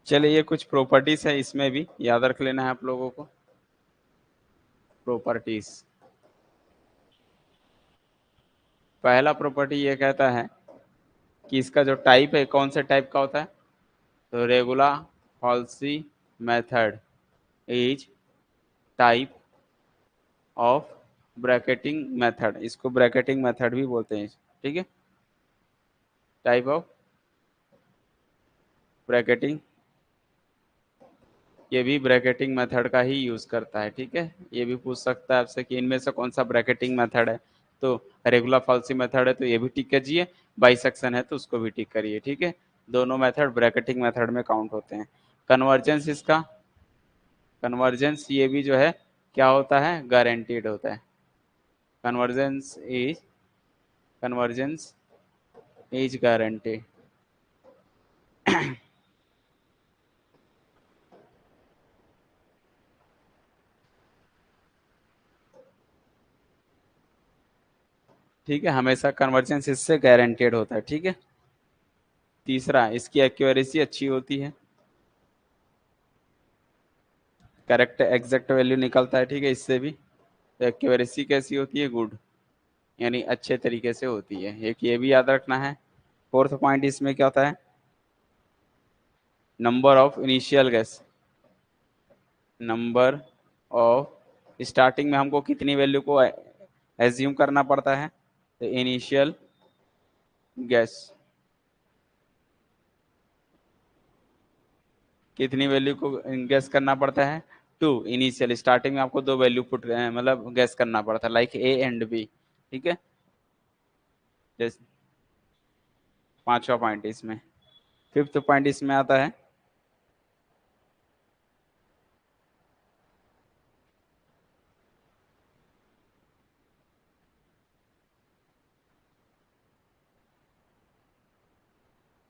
चलिए, ये कुछ प्रॉपर्टीज है, इसमें भी याद रख लेना है आप लोगों को, प्रॉपर्टीज। पहला प्रॉपर्टी ये कहता है कि इसका जो टाइप है कौन से टाइप का होता है, तो regular falsies method is type of bracketing method, इसको ब्रैकेटिंग मेथड भी बोलते हैं, ठीक है, टाइप ऑफ ब्रैकेटिंग, ये भी ब्रैकेटिंग मेथड का ही यूज करता है, ठीक है। ये भी पूछ सकता है आपसे कि इनमें से कौन सा ब्रैकेटिंग मेथड है, तो रेगुलर फॉल्सी मेथड है तो ये भी टिक कीजिए, बाइसेक्शन है तो उसको भी टिक करिए, ठीक है। दोनों मेथड ब्रैकेटिंग मेथड में काउंट होते हैं। कन्वर्जेंस, इसका कन्वर्जेंस ये भी जो है क्या होता है, गारंटीड होता है, convergence is convergence is guarantee. ठीक है, हमेशा कन्वर्जेंस इससे गारंटेड होता है, ठीक है। तीसरा, इसकी एक्यूरेसी अच्छी होती है, करेक्ट एग्जैक्ट वैल्यू निकलता है, ठीक है, इससे भी। तो एक्यूरेसी कैसी होती है, गुड, यानी अच्छे तरीके से होती है, एक ये भी याद रखना है। फोर्थ पॉइंट इसमें क्या होता है, number of initial guess, number of, starting में हमको कितनी वैल्यू को एज्यूम करना पड़ता है, तो इनिशियल गैस, कितनी वैल्यू को गैस करना पड़ता है? 2 इनिशियल, स्टार्टिंग में आपको 2 वैल्यू पुट मतलब गैस करना पड़ता है, लाइक ए एंड बी। ठीक है, जैसे पांचवा पॉइंट इसमें, फिफ्थ पॉइंट इसमें आता है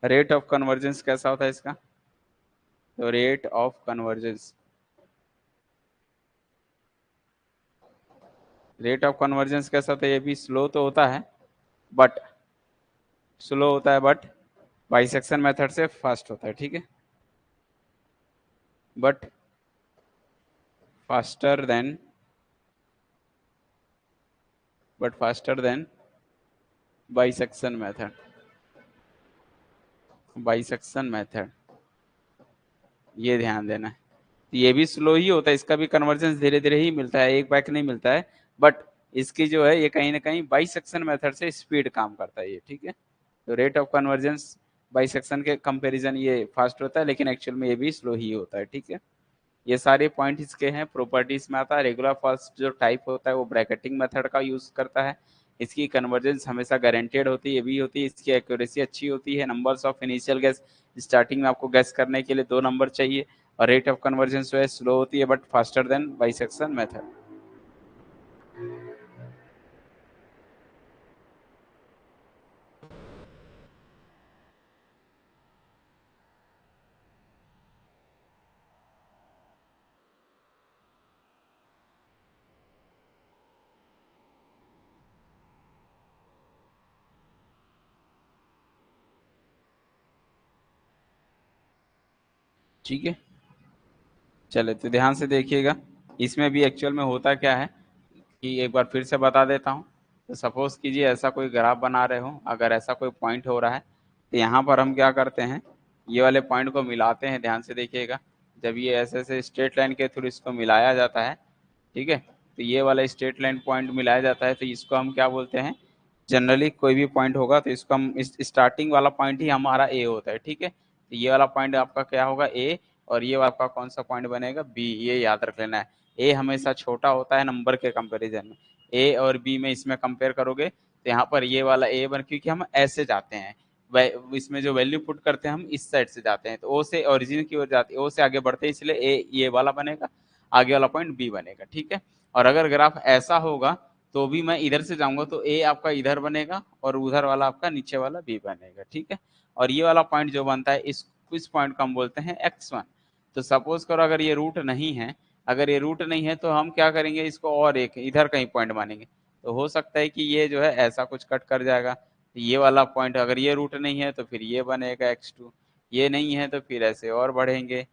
रेट ऑफ कन्वर्जेंस। कैसा होता है इसका? तो rate of convergence, rate of convergence कैसा होता है? ये भी स्लो तो होता है, बट स्लो होता है बट बाइसेक्शन मेथड से फास्ट होता है। ठीक है, but faster than, but faster than bisection method, bisection method, ये ध्यान देना है। ये भी स्लो ही होता है, इसका भी कन्वर्जेंस धीरे धीरे ही मिलता है, एक बैक नहीं मिलता है, बट इसकी जो है ये कहीं ना कहीं बाइसेक्शन मेथड से स्पीड काम करता है ये। ठीक है, तो रेट ऑफ कन्वर्जेंस बाइसेक्शन के कंपैरिजन ये फास्ट होता है, लेकिन एक्चुअल में ये भी स्लो ही होता है। ठीक है, ये सारे पॉइंट इसके हैं। प्रॉपर्टीज में आता है रेगुलर फॉल्स जो टाइप होता है वो ब्रैकेटिंग मेथड का यूज करता है, इसकी कन्वर्जेंस हमेशा गारंटेड होती है, ये भी होती है, इसकी एक्यूरेसी अच्छी होती है। Numbers of initial guess, starting में आपको गैस करने के लिए 2 नंबर चाहिए, और रेट ऑफ कन्वर्जेंस जो है स्लो होती है but faster than bisection method. ठीक है, चले तो ध्यान से देखिएगा, इसमें भी एक्चुअल में होता क्या है कि एक बार फिर से बता देता हूँ। तो सपोज कीजिए ऐसा कोई ग्राफ बना रहे हो, अगर ऐसा कोई पॉइंट हो रहा है, तो यहाँ पर हम क्या करते हैं, ये वाले पॉइंट को मिलाते हैं। ध्यान से देखिएगा, जब ये ऐसे ऐसे स्ट्रेट लाइन के थ्रू इसको मिलाया जाता है, ठीक है, तो ये वाला स्ट्रेट लाइन पॉइंट मिलाया जाता है, तो इसको हम क्या बोलते हैं, जनरली कोई भी पॉइंट होगा तो इसको हम स्टार्टिंग वाला पॉइंट ही हमारा ए होता है। ठीक है, तो ये वाला पॉइंट आपका क्या होगा, ए, और ये आपका कौन सा पॉइंट बनेगा, बी। ये याद रख लेना है, ए हमेशा छोटा होता है नंबर के कंपैरिजन में। ए और बी में इसमें कंपेयर करोगे तो यहाँ पर ये वाला ए बन, क्योंकि हम ऐसे जाते हैं, इसमें जो वैल्यू पुट करते हैं हम इस साइड से जाते हैं, तो ओ से ओरिजिन की ओर जाते हैं, ओ से आगे बढ़ते हैं, इसलिए ए ये वाला बनेगा, आगे वाला पॉइंट बी बनेगा। ठीक है, और अगर ग्राफ ऐसा होगा तो भी मैं इधर से जाऊंगा तो ए आपका इधर बनेगा और उधर वाला आपका नीचे वाला बी बनेगा। ठीक है, और ये वाला पॉइंट जो बनता है इस पॉइंट को हम बोलते हैं x1। तो सपोज करो अगर ये रूट नहीं है, अगर ये रूट नहीं है तो हम क्या करेंगे, इसको और एक इधर कहीं पॉइंट मानेंगे, तो हो सकता है कि ये जो है ऐसा कुछ कट कर जाएगा, तो ये वाला पॉइंट अगर ये रूट नहीं है तो फिर ये बनेगा x2, ये नहीं है तो फिर ऐसे और बढ़ेंगे।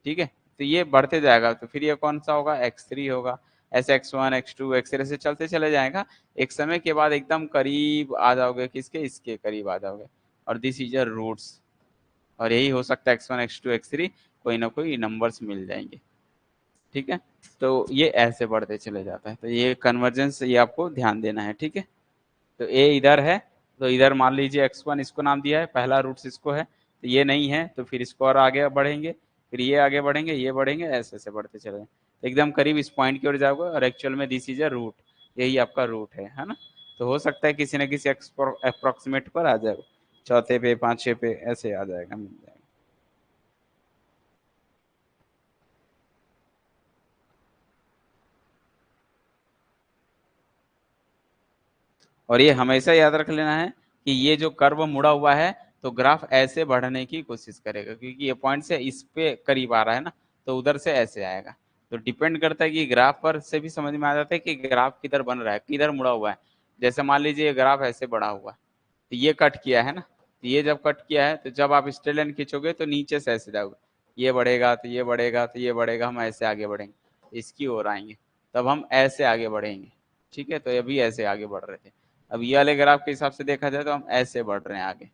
ठीक है, तो ये बढ़ते जाएगा, तो फिर ये कौन सा होगा, x3 होगा, ऐसे x1 x2 x3 से चलते चले जाएगा, एक समय के बाद एकदम करीब आ जाओगे, किसके, इसके करीब आ जाओगे, और दिस इज अ रूट्स, और यही हो सकता है x1 x2 x3 कोई ना कोई नंबर्स मिल जाएंगे। ठीक है, तो ये ऐसे बढ़ते चले जाता है, तो ये कन्वर्जेंस ये आपको ध्यान देना है। ठीक है, तो ए इधर है, तो इधर मान लीजिए x1 इसको नाम दिया है, पहला रूट्स इसको है, तो ये नहीं है तो फिर इसको और आगे बढ़ेंगे, फिर ये आगे बढ़ेंगे, ये बढ़ेंगे, ऐसे ऐसे बढ़ते चले तो एकदम करीब इस पॉइंट की ओर जाओगे, और एक्चुअल में दिस इज अ रूट, यही आपका रूट है ना। तो हो सकता है किसी न किसी अप्रोक्सीमेट पर आ जाए, चौथे पे, पांचवे पे, ऐसे आ जाएगा, मिल जाएगा। और ये हमेशा याद रख लेना है कि ये जो कर्व मुड़ा हुआ है, तो ग्राफ ऐसे बढ़ने की कोशिश करेगा, क्योंकि ये पॉइंट से इस पे करीब आ रहा है ना, तो उधर से ऐसे आएगा। तो डिपेंड करता है कि ग्राफ पर से भी समझ में आ जाता है कि ग्राफ किधर बन रहा है, किधर मुड़ा हुआ है। जैसे मान लीजिए ग्राफ ऐसे बढ़ा हुआ है, तो ये कट किया है ना, तो ये जब कट किया है तो जब आप स्ट्रेट लाइन खींचोगे तो नीचे से ऐसे जाओगे, ये बढ़ेगा तो ये बढ़ेगा तो ये बढ़ेगा, हम ऐसे आगे बढ़ेंगे, इसकी ओर आएंगे, तब हम ऐसे आगे बढ़ेंगे। ठीक है, तो अभी ऐसे आगे बढ़ रहे थे, अब ये वाले ग्राफ के हिसाब से देखा जाए तो हम ऐसे बढ़ रहे हैं आगे।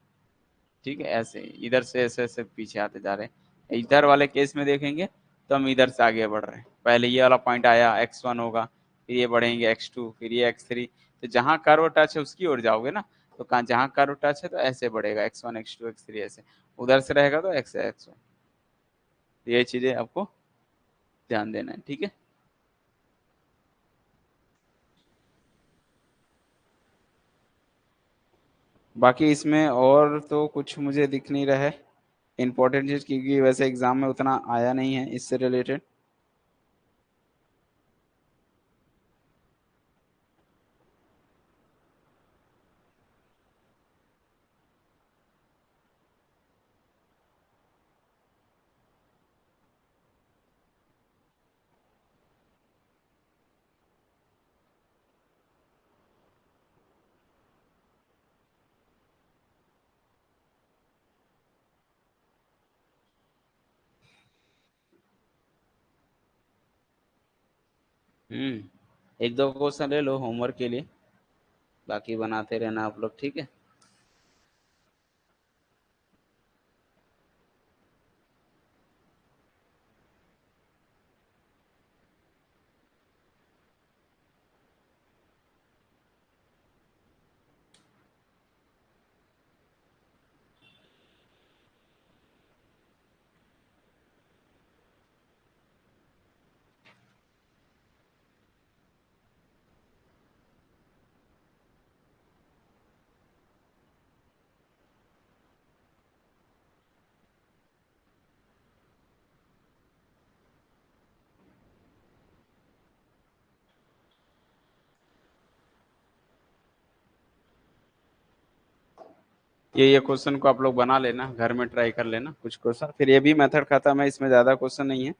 ठीक है, ऐसे इधर से ऐसे ऐसे पीछे आते जा रहे हैं। इधर वाले केस में देखेंगे तो हम इधर से आगे बढ़ रहे हैं, पहले ये वाला पॉइंट आया x1 होगा, फिर ये बढ़ेंगे x2, फिर ये x3, तो जहाँ कर्व टच है उसकी ओर जाओगे ना, तो कहाँ जहाँ कर्व टच है तो ऐसे बढ़ेगा x1 x2 x3, ऐसे उधर से रहेगा तो x x1। ये चीजें आपको ध्यान देना है, ठीक है। बाकी इसमें और तो कुछ मुझे दिख नहीं रहा है इम्पोर्टेंट चीज, क्योंकि वैसे एग्जाम में उतना आया नहीं है इससे रिलेटेड। एक दो क्वेश्चन ले लो होमवर्क के लिए, बाकी बनाते रहना आप लोग, ठीक है। ये क्वेश्चन को आप लोग बना लेना, घर में ट्राई कर लेना कुछ क्वेश्चन, फिर ये भी मेथड खत्म है, इसमें ज्यादा क्वेश्चन नहीं है।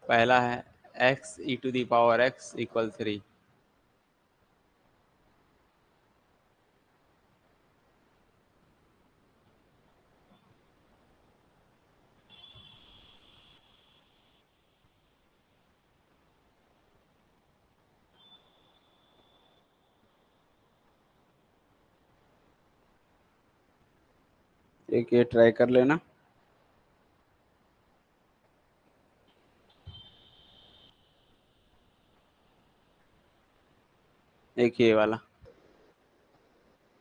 पहला है x e to the power x equal 3। एक ये ट्राई कर लेना। एक ये वाला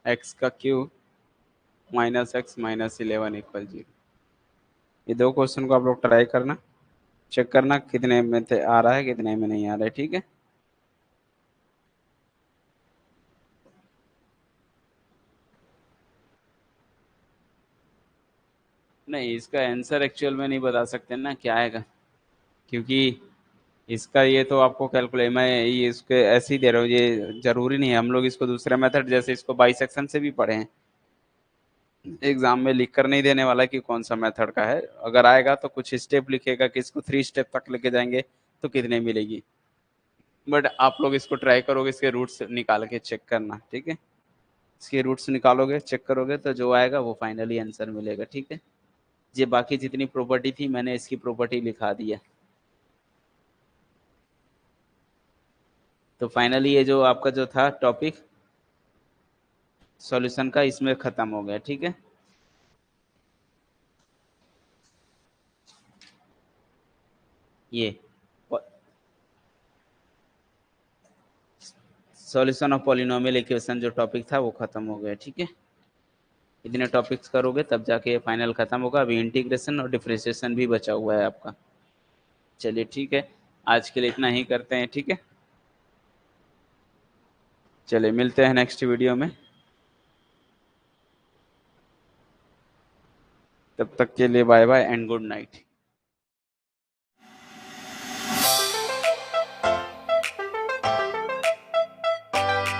एक्स का cube minus x minus 11 equal 0। ये दो क्वेश्चन को आप लोग ट्राई करना, चेक करना कितने में आ रहा है कितने में नहीं आ रहा है, ठीक है। नहीं, इसका आंसर एक्चुअल में नहीं बता सकते ना क्या आएगा, क्योंकि इसका ये तो आपको कैलकुलेट, मैं ये इसके ऐसे ही दे रहा हूँ, ये जरूरी नहीं है। हम लोग इसको दूसरे मेथड जैसे इसको बाइसेक्शन से भी पढ़े हैं, एग्जाम में लिख कर नहीं देने वाला कि कौन सा मेथड का है। अगर आएगा तो कुछ स्टेप लिखेगा कि इसको 3 स्टेप तक लेके जाएंगे तो कितने मिलेगी। बट आप लोग इसको ट्राई करोगे, इसके रूट्स निकाल के चेक करना, ठीक है। इसके रूट्स निकालोगे चेक करोगे तो जो आएगा वो फाइनली आंसर मिलेगा, ठीक है। ये बाकी जितनी प्रॉपर्टी थी मैंने इसकी प्रॉपर्टी लिखा दी है। तो फाइनली ये जो आपका जो था टॉपिक सॉल्यूशन का, इसमें खत्म हो गया, ठीक है। ये सॉल्यूशन ऑफ पॉलिनोमियल इक्वेशन जो टॉपिक था वो खत्म हो गया, ठीक है। इतने टॉपिक्स करोगे तब जाके फाइनल खत्म होगा। अभी इंटीग्रेशन और डिफरेंशिएशन भी बचा हुआ है आपका। चलिए ठीक है, आज के लिए इतना ही करते हैं, ठीक है। चलिए मिलते हैं नेक्स्ट वीडियो में, तब तक के लिए bye bye and good night.